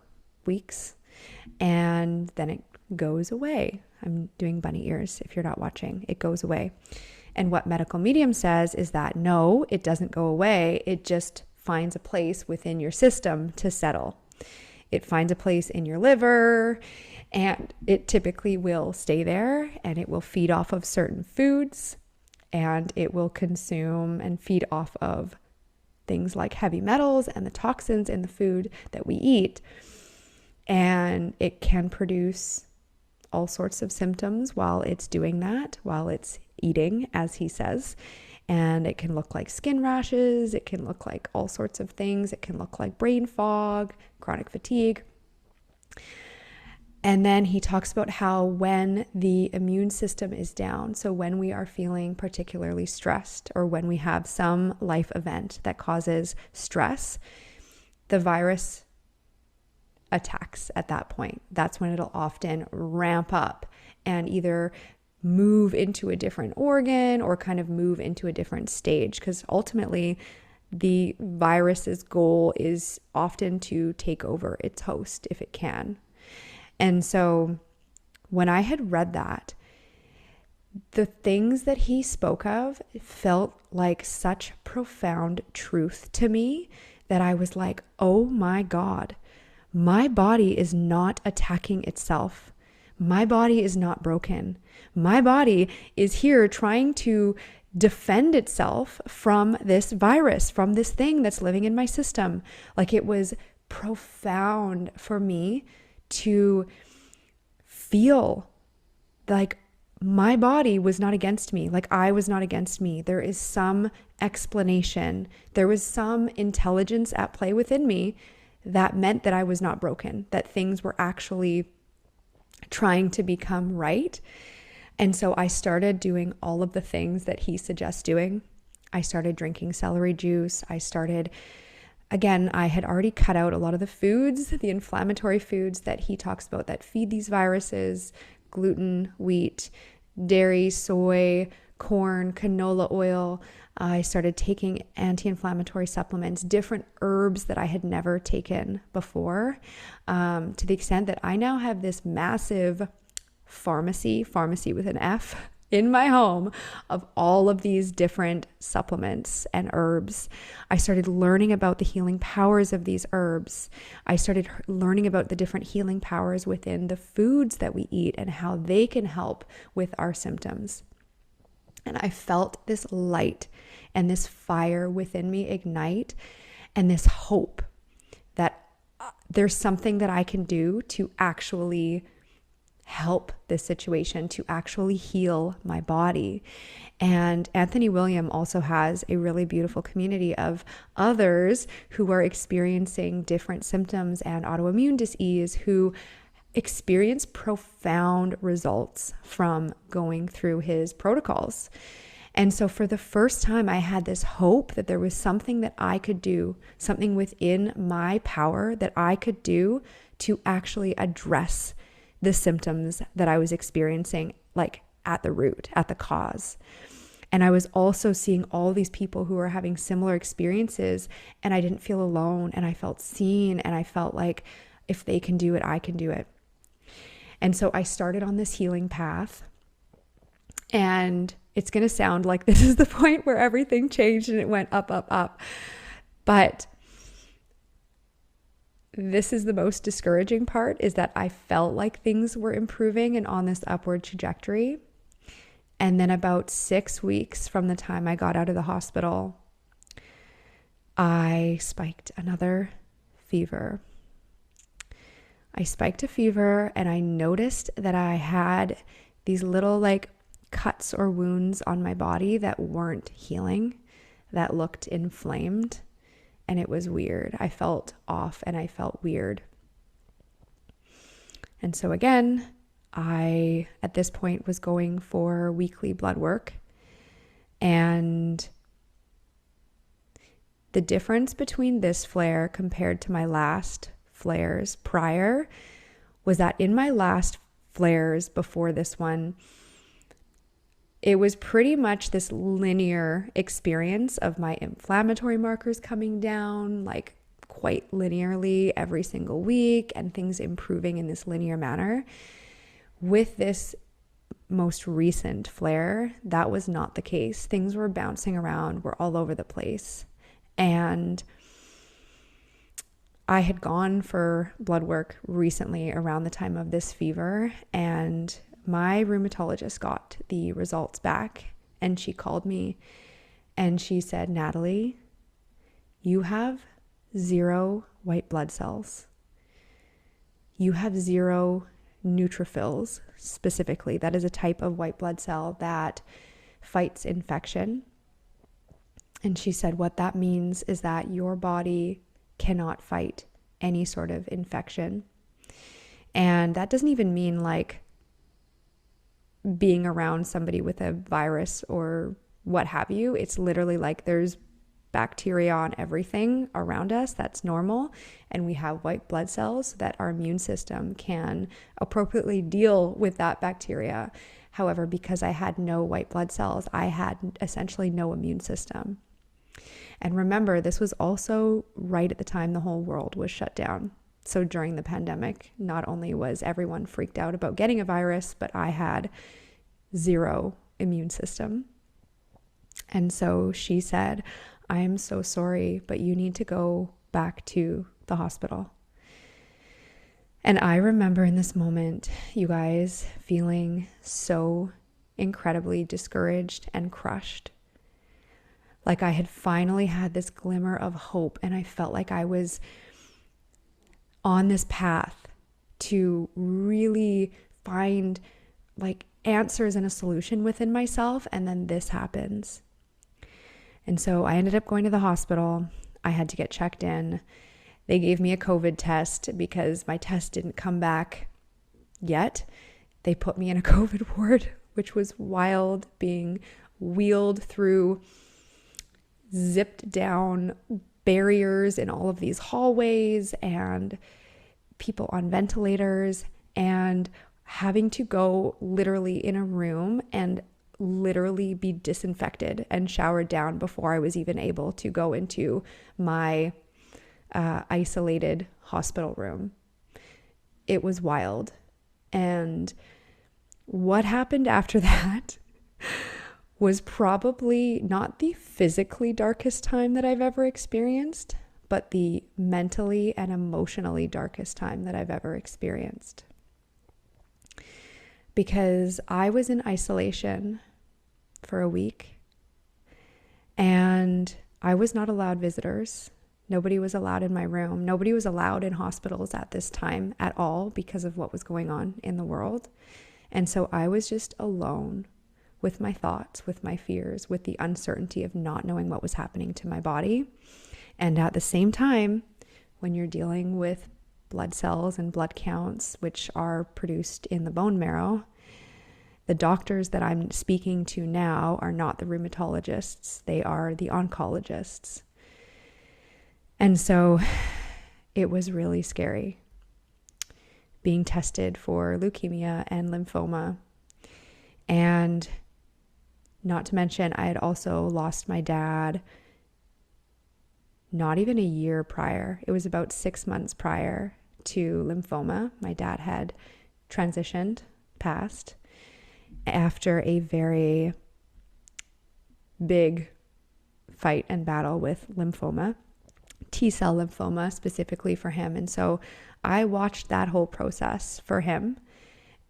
weeks and then it goes away. I'm doing bunny ears if you're not watching. It goes away. And what medical medium says is that no, it doesn't go away. It just finds a place within your system to settle. It finds a place in your liver, and it typically will stay there, and it will feed off of certain foods, and it will consume and feed off of things like heavy metals and the toxins in the food that we eat. And it can produce all sorts of symptoms while it's doing that, while it's eating, as he says. And it can look like skin rashes. It can look like all sorts of things. It can look like brain fog, chronic fatigue. And then he talks about how when the immune system is down, so when we are feeling particularly stressed or when we have some life event that causes stress, the virus attacks at that point. That's when it'll often ramp up and either move into a different organ or kind of move into a different stage, because ultimately the virus's goal is often to take over its host if it can. And so when I had read that, the things that he spoke of felt like such profound truth to me that I was like, oh my God, my body is not attacking itself. My body is not broken. My body is here trying to defend itself from this virus, from this thing that's living in my system. Like, it was profound for me to feel like my body was not against me, like I was not against me. There is some explanation. There was some intelligence at play within me that meant that I was not broken, that things were actually trying to become right. And so I started doing all of the things that he suggests doing. I started drinking celery juice. Again, I had already cut out a lot of the foods, the inflammatory foods that he talks about that feed these viruses: gluten, wheat, dairy, soy, corn, canola oil. I started taking anti-inflammatory supplements, different herbs that I had never taken before, to the extent that I now have this massive pharmacy with an F, in my home of all of these different supplements and herbs. I started learning about the healing powers of these herbs. I started learning about the different healing powers within the foods that we eat and how they can help with our symptoms. And I felt this light and this fire within me ignite, and this hope that there's something that I can do to actually help this situation, to actually heal my body. And Anthony William also has a really beautiful community of others who are experiencing different symptoms and autoimmune disease, who experience profound results from going through his protocols. And so for the first time, I had this hope that there was something that I could do, something within my power that I could do to actually address the symptoms that I was experiencing, like at the root, at the cause. And I was also seeing all these people who were having similar experiences, and I didn't feel alone, and I felt seen, and I felt like if they can do it, I can do it. And so I started on this healing path, and it's going to sound like this is the point where everything changed and it went up, up, up. But this is the most discouraging part, is that I felt like things were improving and on this upward trajectory. And then about 6 weeks from the time I got out of the hospital, I spiked another fever. I spiked a fever, and I noticed that I had these little like cuts or wounds on my body that weren't healing, that looked inflamed. And it was weird. I felt off and I felt weird. And so again, I, at this point, was going for weekly blood work. And the difference between this flare compared to my last flares prior was that in my last flares before this one, it was pretty much this linear experience of my inflammatory markers coming down, like quite linearly every single week, and things improving in this linear manner. With this most recent flare, that was not the case. Things were bouncing around, were all over the place. And I had gone for blood work recently around the time of this fever, and my rheumatologist got the results back, and she called me and she said, "Natalie, you have 0 white blood cells. You have 0 neutrophils specifically. That is a type of white blood cell that fights infection." And she said, what that means is that your body cannot fight any sort of infection. And that doesn't even mean like being around somebody with a virus or what have you. It's literally like there's bacteria on everything around us. That's normal. And we have white blood cells that our immune system can appropriately deal with that bacteria. However, because I had no white blood cells, I had essentially no immune system. And remember, this was also right at the time the whole world was shut down. So during the pandemic, not only was everyone freaked out about getting a virus, but I had 0 immune system. And so she said, "I am so sorry, but you need to go back to the hospital." And I remember in this moment, you guys, feeling so incredibly discouraged and crushed. Like I had finally had this glimmer of hope, and I felt like I was on this path to really find like answers and a solution within myself. And then this happens. And so I ended up going to the hospital. I had to get checked in. They gave me a COVID test because my test didn't come back Yet they put me in a COVID ward, which was wild, being wheeled through zipped down barriers in all of these hallways and people on ventilators, and having to go literally in a room and literally be disinfected and showered down before I was even able to go into my isolated hospital room. It was wild. And what happened after that was probably not the physically darkest time that I've ever experienced, but the mentally and emotionally darkest time that I've ever experienced. Because I was in isolation for a week and I was not allowed visitors. Nobody was allowed in my room. Nobody was allowed in hospitals at this time at all because of what was going on in the world. And so I was just alone with my thoughts, with my fears, with the uncertainty of not knowing what was happening to my body. And at the same time, when you're dealing with blood cells and blood counts, which are produced in the bone marrow, the doctors that I'm speaking to now are not the rheumatologists. They are the oncologists. And so it was really scary being tested for leukemia and lymphoma. And not to mention, I had also lost my dad not even a year prior. It was about 6 months prior to lymphoma. My dad had transitioned, passed, after a very big fight and battle with lymphoma, T-cell lymphoma specifically for him. And so I watched that whole process for him.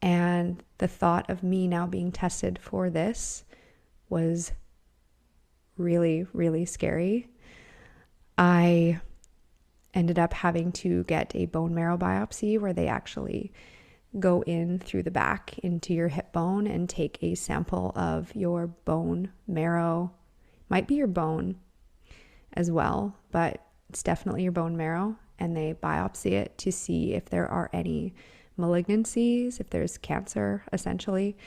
And the thought of me now being tested for this was really, really scary. I ended up having to get a bone marrow biopsy where they actually go in through the back into your hip bone and take a sample of your bone marrow. Might be your bone as well, but it's definitely your bone marrow. And they biopsy it to see if there are any malignancies, if there's cancer, essentially.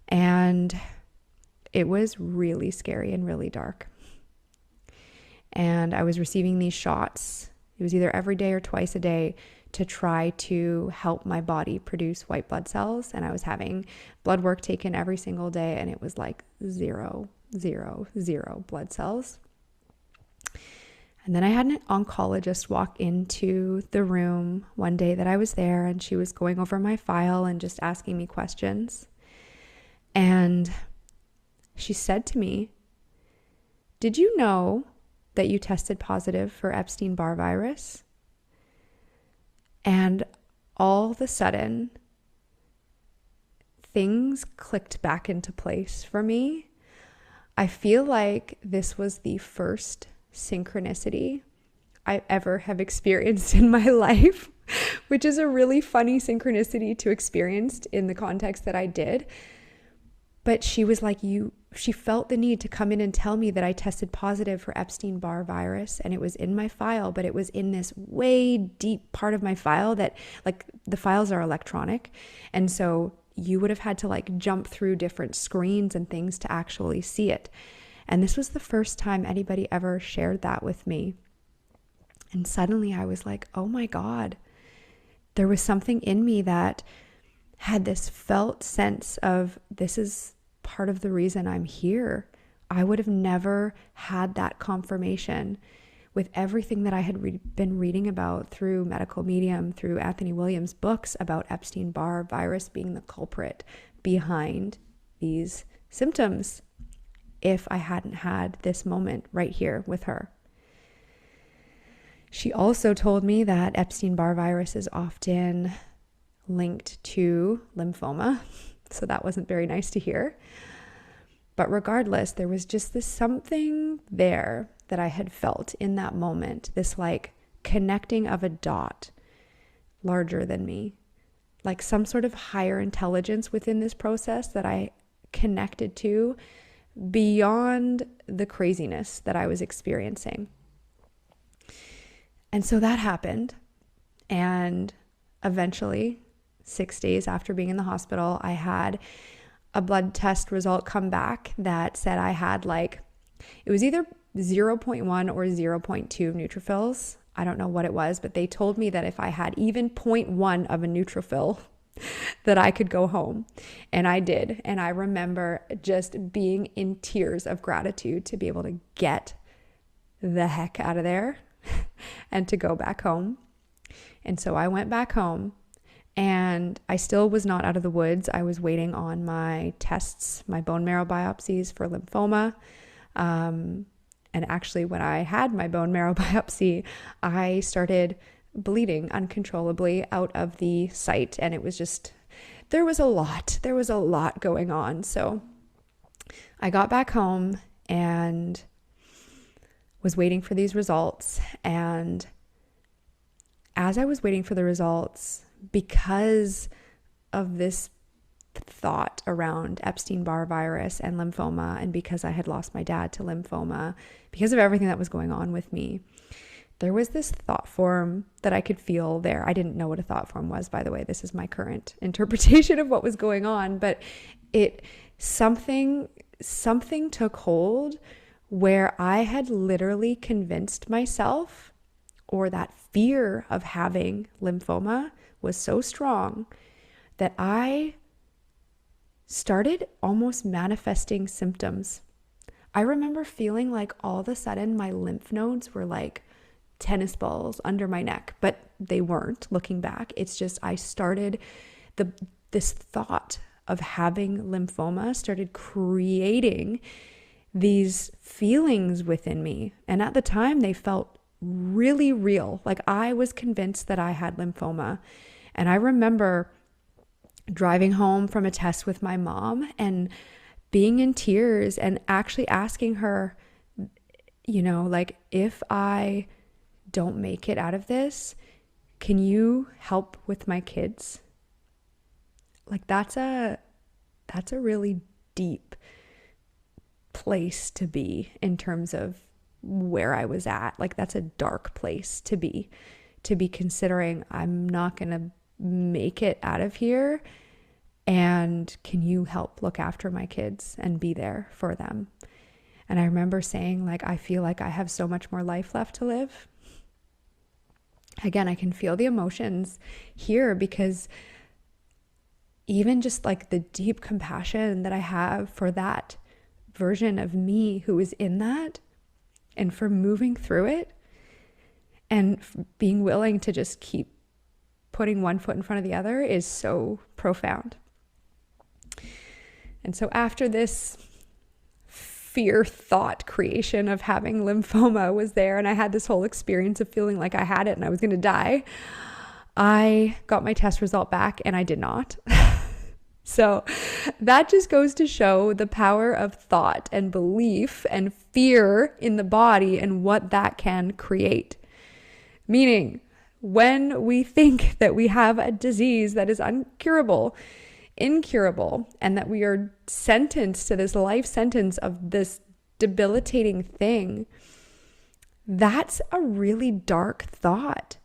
And it was really scary and really dark. And I was receiving these shots. It was either every day or twice a day to try to help my body produce white blood cells. And I was having blood work taken every single day, and it was like 0, 0, 0 blood cells. And then I had an oncologist walk into the room one day that I was there, and she was going over my file and just asking me questions. And she said to me, "Did you know that you tested positive for Epstein-Barr virus?" And all of a sudden, things clicked back into place for me. I feel like this was the first synchronicity I ever have experienced in my life, which is a really funny synchronicity to experience in the context that I did. But she was like, she felt the need to come in and tell me that I tested positive for Epstein-Barr virus, and it was in my file, but it was in this way deep part of my file that, like, the files are electronic. And so you would have had to like jump through different screens and things to actually see it. And this was the first time anybody ever shared that with me. And suddenly I was like, oh my God, there was something in me that had this felt sense of, this is part of the reason I'm here. I would have never had that confirmation with everything that I had been reading about through medical medium, through Anthony Williams' books about Epstein-Barr virus being the culprit behind these symptoms, if I hadn't had this moment right here with her. She also told me that Epstein-Barr virus is often linked to lymphoma. So that wasn't very nice to hear. But regardless, there was just this something there that I had felt in that moment, this like connecting of a dot larger than me, like some sort of higher intelligence within this process that I connected to beyond the craziness that I was experiencing. And so that happened. And eventually, 6 days after being in the hospital, I had a blood test result come back that said I had it was either 0.1 or 0.2 neutrophils. I don't know what it was, but they told me that if I had even 0.1 of a neutrophil, that I could go home. And I did. And I remember just being in tears of gratitude to be able to get the heck out of there and to go back home. And so I went back home, and I still was not out of the woods. I was waiting on my tests, my bone marrow biopsies for lymphoma. And actually, when I had my bone marrow biopsy, I started bleeding uncontrollably out of the site. And it was just, there was a lot going on. So I got back home and was waiting for these results. And as I was waiting for the results, because of this thought around Epstein-Barr virus and lymphoma, and because I had lost my dad to lymphoma, because of everything that was going on with me, there was this thought form that I could feel there. I didn't know what a thought form was, by the way. This is my current interpretation of what was going on, but something took hold where I had literally convinced myself, or that fear of having lymphoma was so strong, that I started almost manifesting symptoms. I remember feeling like all of a sudden my lymph nodes were like tennis balls under my neck, but they weren't. Looking back, it's just I started this thought of having lymphoma started creating these feelings within me. And at the time, they felt really real. Like I was convinced that I had lymphoma. And I remember driving home from a test with my mom and being in tears and actually asking her, if I don't make it out of this, can you help with my kids? Like that's a really deep place to be in terms of where I was at. Like that's a dark place to be considering I'm not going to make it out of here. And can you help look after my kids and be there for them? And I remember saying, I feel like I have so much more life left to live. Again, I can feel the emotions here, because even just the deep compassion that I have for that version of me who is in that, and for moving through it, and being willing to just keep putting one foot in front of the other, is so profound. And so after this fear thought creation of having lymphoma was there, and I had this whole experience of feeling like I had it and I was going to die, I got my test result back and I did not. So that just goes to show the power of thought and belief and fear in the body and what that can create. Meaning, when we think that we have a disease that is incurable, and that we are sentenced to this life sentence of this debilitating thing, that's a really dark thought.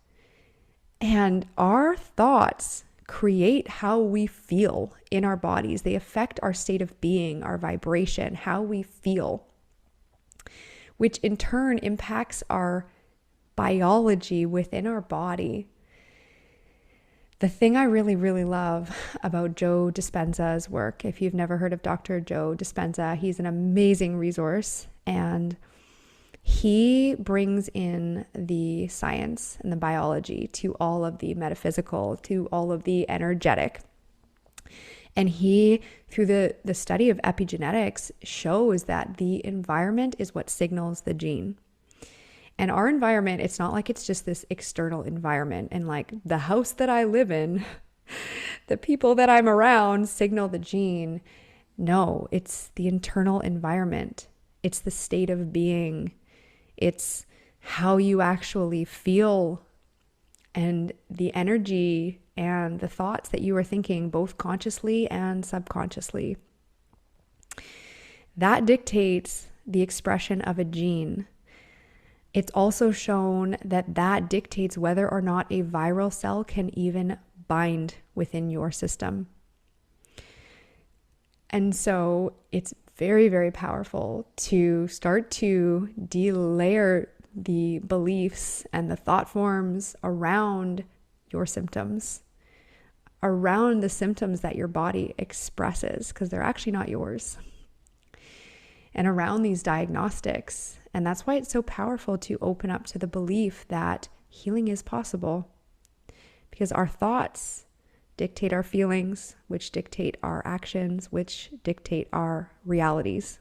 And our thoughts create how we feel in our bodies. They affect our state of being, our vibration, how we feel, which in turn impacts our biology within our body. The thing I really, really love about Joe Dispenza's work, if you've never heard of Dr. Joe Dispenza, he's an amazing resource, and he brings in the science and the biology to all of the metaphysical, to all of the energetic. And he, through the study of epigenetics, shows that the environment is what signals the gene. And our environment, it's not like it's just this external environment and the house that I live in, the people that I'm around signal the gene. No, it's the internal environment. It's the state of being. It's how you actually feel and the energy and the thoughts that you are thinking, both consciously and subconsciously. That dictates the expression of a gene. It's also shown that dictates whether or not a viral cell can even bind within your system. And so it's very, very powerful to start to delayer the beliefs and the thought forms around your symptoms, around the symptoms that your body expresses, because they're actually not yours, and around these diagnostics. And that's why it's so powerful to open up to the belief that healing is possible, because our thoughts dictate our feelings, which dictate our actions, which dictate our realities.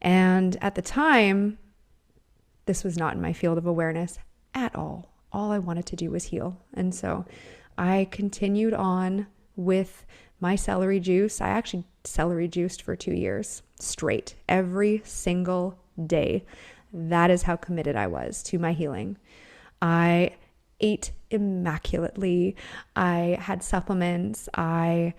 And at the time, this was not in my field of awareness at all. All I wanted to do was heal. And so I continued on with my celery juice. I actually celery juiced for 2 years straight, every single day. That is how committed I was to my healing. I ate immaculately. I had supplements. I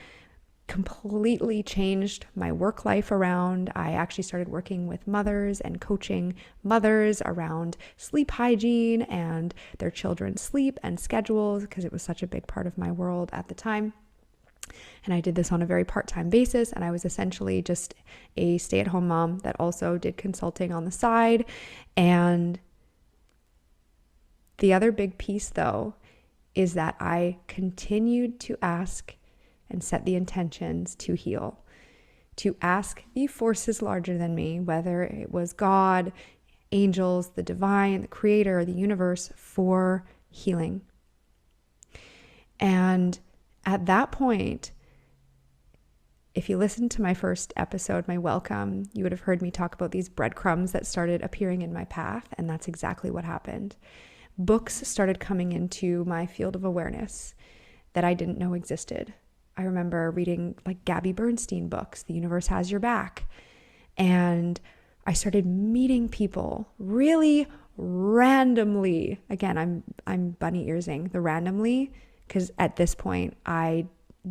completely changed my work life around. I actually started working with mothers and coaching mothers around sleep hygiene and their children's sleep and schedules, because it was such a big part of my world at the time. And I did this on a very part-time basis, and I was essentially just a stay-at-home mom that also did consulting on the side. And the other big piece, though, is that I continued to ask and set the intentions to heal, to ask the forces larger than me, whether it was God, angels, the divine, the creator, the universe, for healing. And at that point, if you listened to my first episode, my welcome, you would have heard me talk about these breadcrumbs that started appearing in my path, and that's exactly what happened. Books started coming into my field of awareness that I didn't know existed. I remember reading like Gabby Bernstein books, The Universe Has Your Back. And I started meeting people really randomly. Again, I'm bunny earsing the randomly, because at this point, I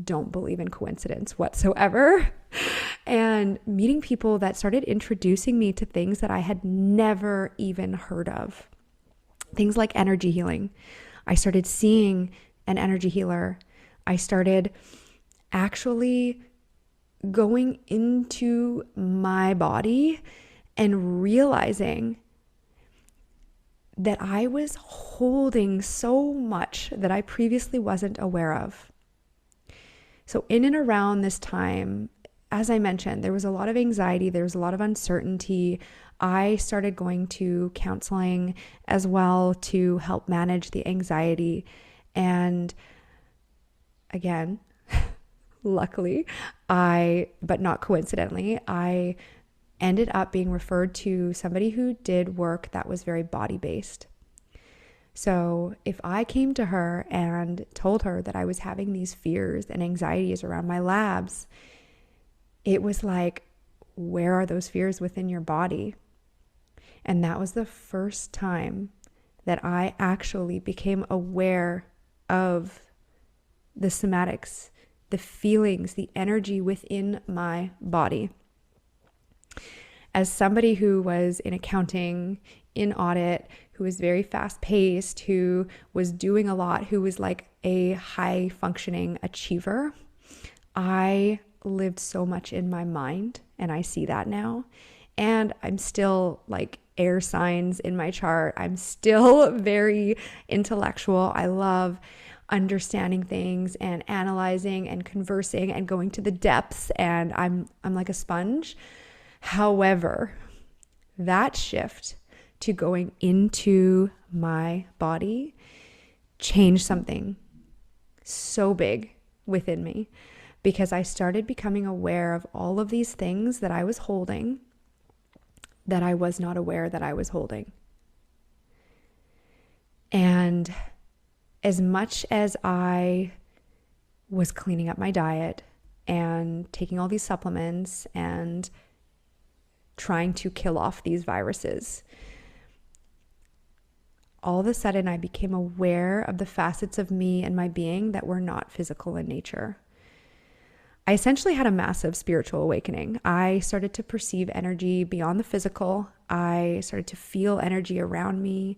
don't believe in coincidence whatsoever. And meeting people that started introducing me to things that I had never even heard of. Things like energy healing. I started seeing an energy healer. I started actually going into my body and realizing that I was holding so much that I previously wasn't aware of. So in and around this time, as I mentioned, there was a lot of anxiety, there was a lot of uncertainty. I started going to counseling as well to help manage the anxiety. And again, luckily, but not coincidentally, I ended up being referred to somebody who did work that was very body-based. So if I came to her and told her that I was having these fears and anxieties around my labs, it was like, where are those fears within your body? And that was the first time that I actually became aware of the somatics, the feelings, the energy within my body. As somebody who was in accounting, in audit, who was very fast-paced, who was doing a lot, who was like a high-functioning achiever, I lived so much in my mind, and I see that now. And I'm still like air signs in my chart. I'm still very intellectual. I love understanding things and analyzing and conversing and going to the depths, and I'm like a sponge. However, that shift to going into my body changed something so big within me, because I started becoming aware of all of these things that I was holding that I was not aware that I was holding. And as much as I was cleaning up my diet and taking all these supplements and trying to kill off these viruses, all of a sudden I became aware of the facets of me and my being that were not physical in nature. I essentially had a massive spiritual awakening. I started to perceive energy beyond the physical. I started to feel energy around me.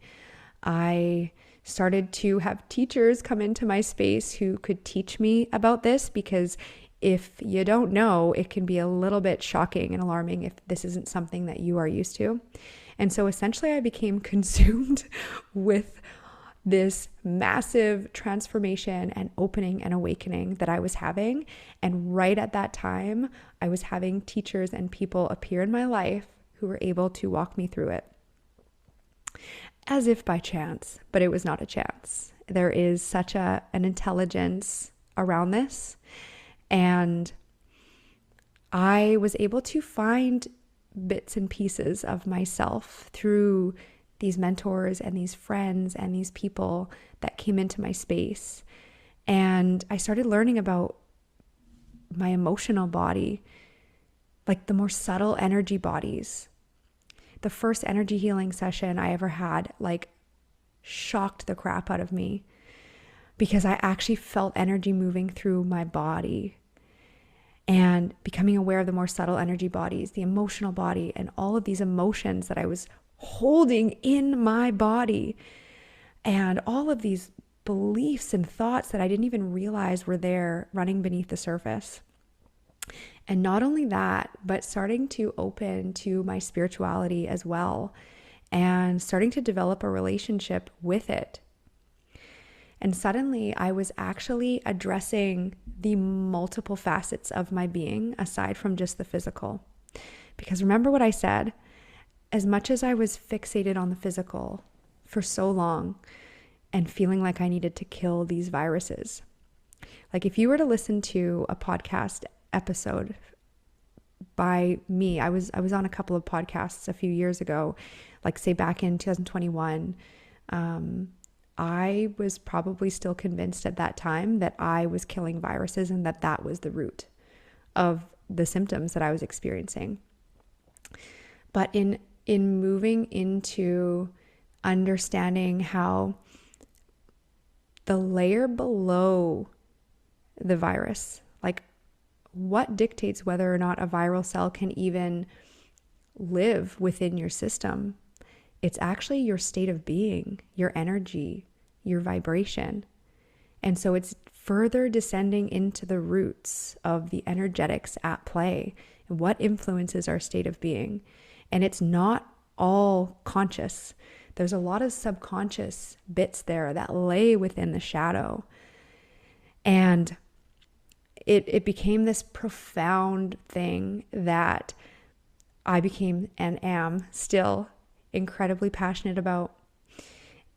I started to have teachers come into my space who could teach me about this, because if you don't know, it can be a little bit shocking and alarming if this isn't something that you are used to. And so essentially I became consumed with this massive transformation and opening and awakening that I was having. And right at that time, I was having teachers and people appear in my life who were able to walk me through it. As if by chance, but it was not a chance. There is such an intelligence around this. And I was able to find bits and pieces of myself through these mentors and these friends and these people that came into my space. And I started learning about my emotional body, like the more subtle energy bodies. The first energy healing session I ever had, like, shocked the crap out of me, because I actually felt energy moving through my body. And becoming aware of the more subtle energy bodies, the emotional body, and all of these emotions that I was holding in my body, and all of these beliefs and thoughts that I didn't even realize were there running beneath the surface. And not only that, but starting to open to my spirituality as well, and starting to develop a relationship with it. And suddenly I was actually addressing the multiple facets of my being aside from just the physical. Because remember what I said, as much as I was fixated on the physical for so long and feeling like I needed to kill these viruses, like if you were to listen to a podcast episode by me, I was on a couple of podcasts a few years ago, like say back in 2021, I was probably still convinced at that time that I was killing viruses and that was the root of the symptoms that I was experiencing. But in moving into understanding how the layer below the virus, like what dictates whether or not a viral cell can even live within your system, it's actually your state of being, your energy, your vibration. And so it's further descending into the roots of the energetics at play and what influences our state of being. And it's not all conscious. There's a lot of subconscious bits there that lay within the shadow. And it became this profound thing that I became and am still incredibly passionate about.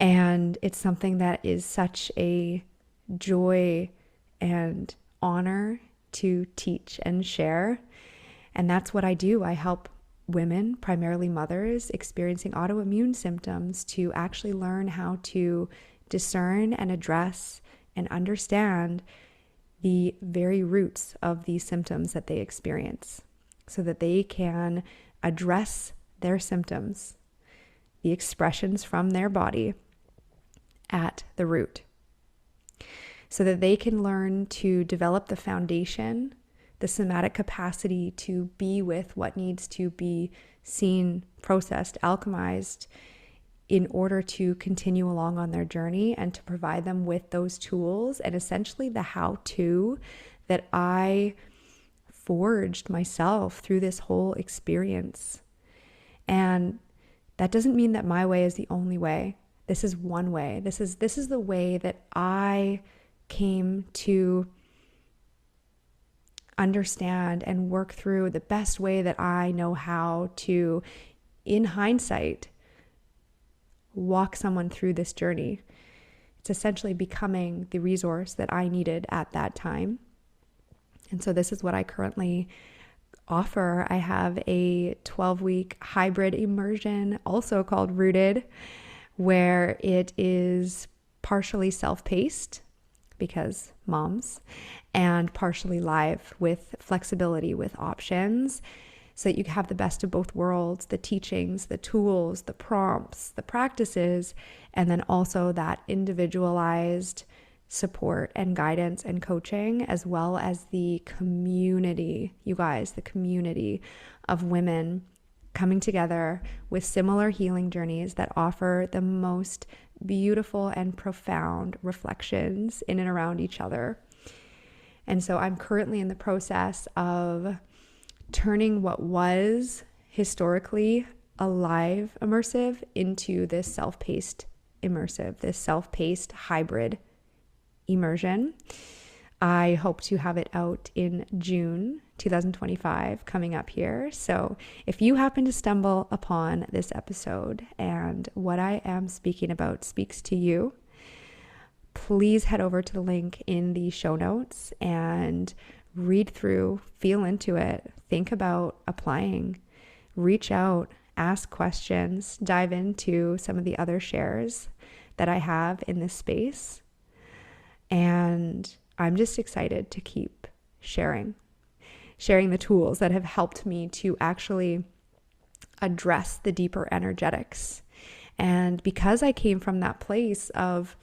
And it's something that is such a joy and honor to teach and share. And that's what I do. I help women, primarily mothers, experiencing autoimmune symptoms to actually learn how to discern and address and understand the very roots of these symptoms that they experience, so that they can address their symptoms, the expressions from their body, at the root, so that they can learn to develop the foundation, the somatic capacity to be with what needs to be seen, processed, alchemized, in order to continue along on their journey, and to provide them with those tools and essentially the how-to that I forged myself through this whole experience. And that doesn't mean that my way is the only way. This is one way. This is the way that I came to understand and work through, the best way that I know how to, in hindsight, walk someone through this journey. It's essentially becoming the resource that I needed at that time. And so this is what I currently offer. I have a 12-week hybrid immersion, also called Rooted, where it is partially self-paced, because moms, and partially live with flexibility, with options, so that you have the best of both worlds, the teachings, the tools, the prompts, the practices, and then also that individualized support and guidance and coaching, as well as the community, you guys, the community of women coming together with similar healing journeys that offer the most beautiful and profound reflections in and around each other. And so I'm currently in the process of turning what was historically a live immersive into this self-paced immersive, this self-paced hybrid immersion. I hope to have it out in June 2025 coming up here. So if you happen to stumble upon this episode and what I am speaking about speaks to you, please head over to the link in the show notes and read through, feel into it, think about applying, reach out, ask questions, dive into some of the other shares that I have in this space. And I'm just excited to keep sharing the tools that have helped me to actually address the deeper energetics. And because I came from that place of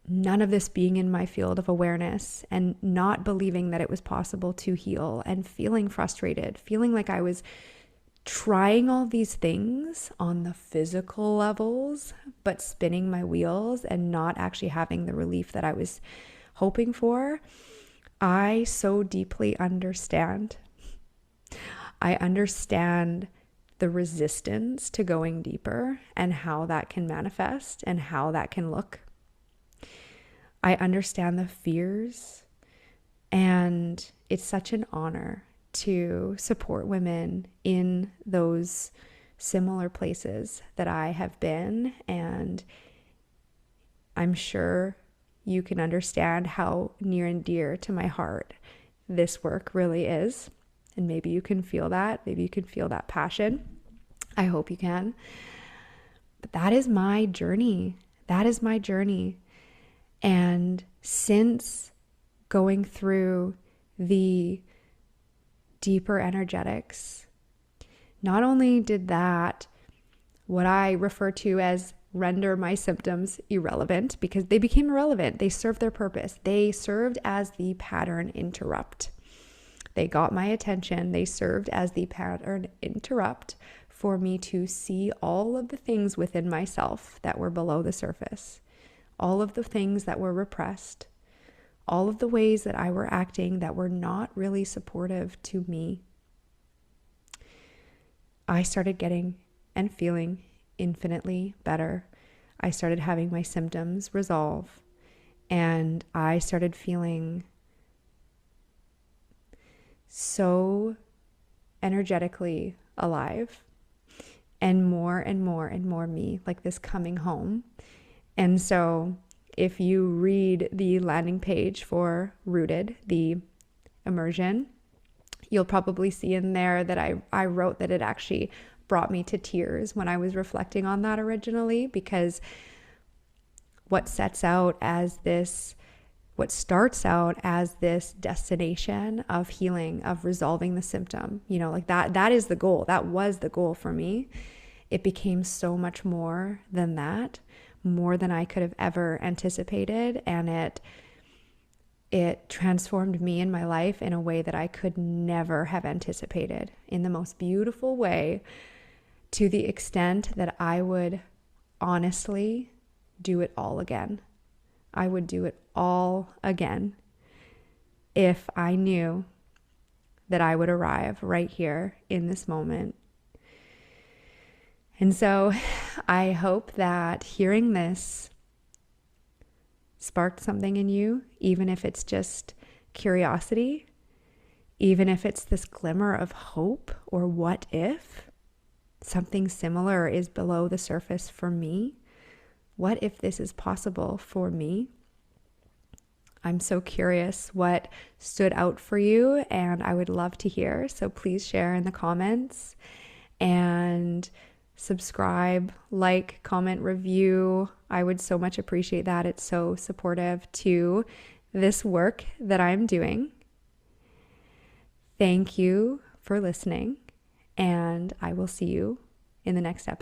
none of this being in my field of awareness and not believing that it was possible to heal and feeling frustrated, feeling like I was trying all these things on the physical levels, but spinning my wheels and not actually having the relief that I was hoping for, I so deeply understand. I understand the resistance to going deeper and how that can manifest and how that can look. I understand the fears, and it's such an honor to support women in those similar places that I have been. And I'm sure you can understand how near and dear to my heart this work really is. And maybe you can feel that. Maybe you can feel that passion. I hope you can. But that is my journey. That is my journey. And since going through the deeper energetics, not only did that, what I refer to as render my symptoms irrelevant, because they became irrelevant. They served their purpose. They served as the pattern interrupt. They got my attention. They served as the pattern interrupt for me to see all of the things within myself that were below the surface, all of the things that were repressed, all of the ways that I were acting that were not really supportive to me. I started getting and feeling infinitely better. I started having my symptoms resolve, and I started feeling so energetically alive and more and more and more me, like this coming home. And so if you read the landing page for Rooted, the immersion, you'll probably see in there that I wrote that it actually brought me to tears when I was reflecting on that originally, because what starts out as this destination of healing, of resolving the symptom, like that is the goal. That was the goal for me. It became so much more than that, more than I could have ever anticipated. And it transformed me in my life in a way that I could never have anticipated, in the most beautiful way, to the extent that I would honestly do it all again. I would do it all again if I knew that I would arrive right here in this moment. And so I hope that hearing this sparked something in you, even if it's just curiosity, even if it's this glimmer of hope, or what if something similar is below the surface for me? What if this is possible for me? I'm so curious what stood out for you, and I would love to hear. So please share in the comments and subscribe, like, comment, review. I would so much appreciate that. It's so supportive to this work that I'm doing. Thank you for listening, and I will see you in the next episode.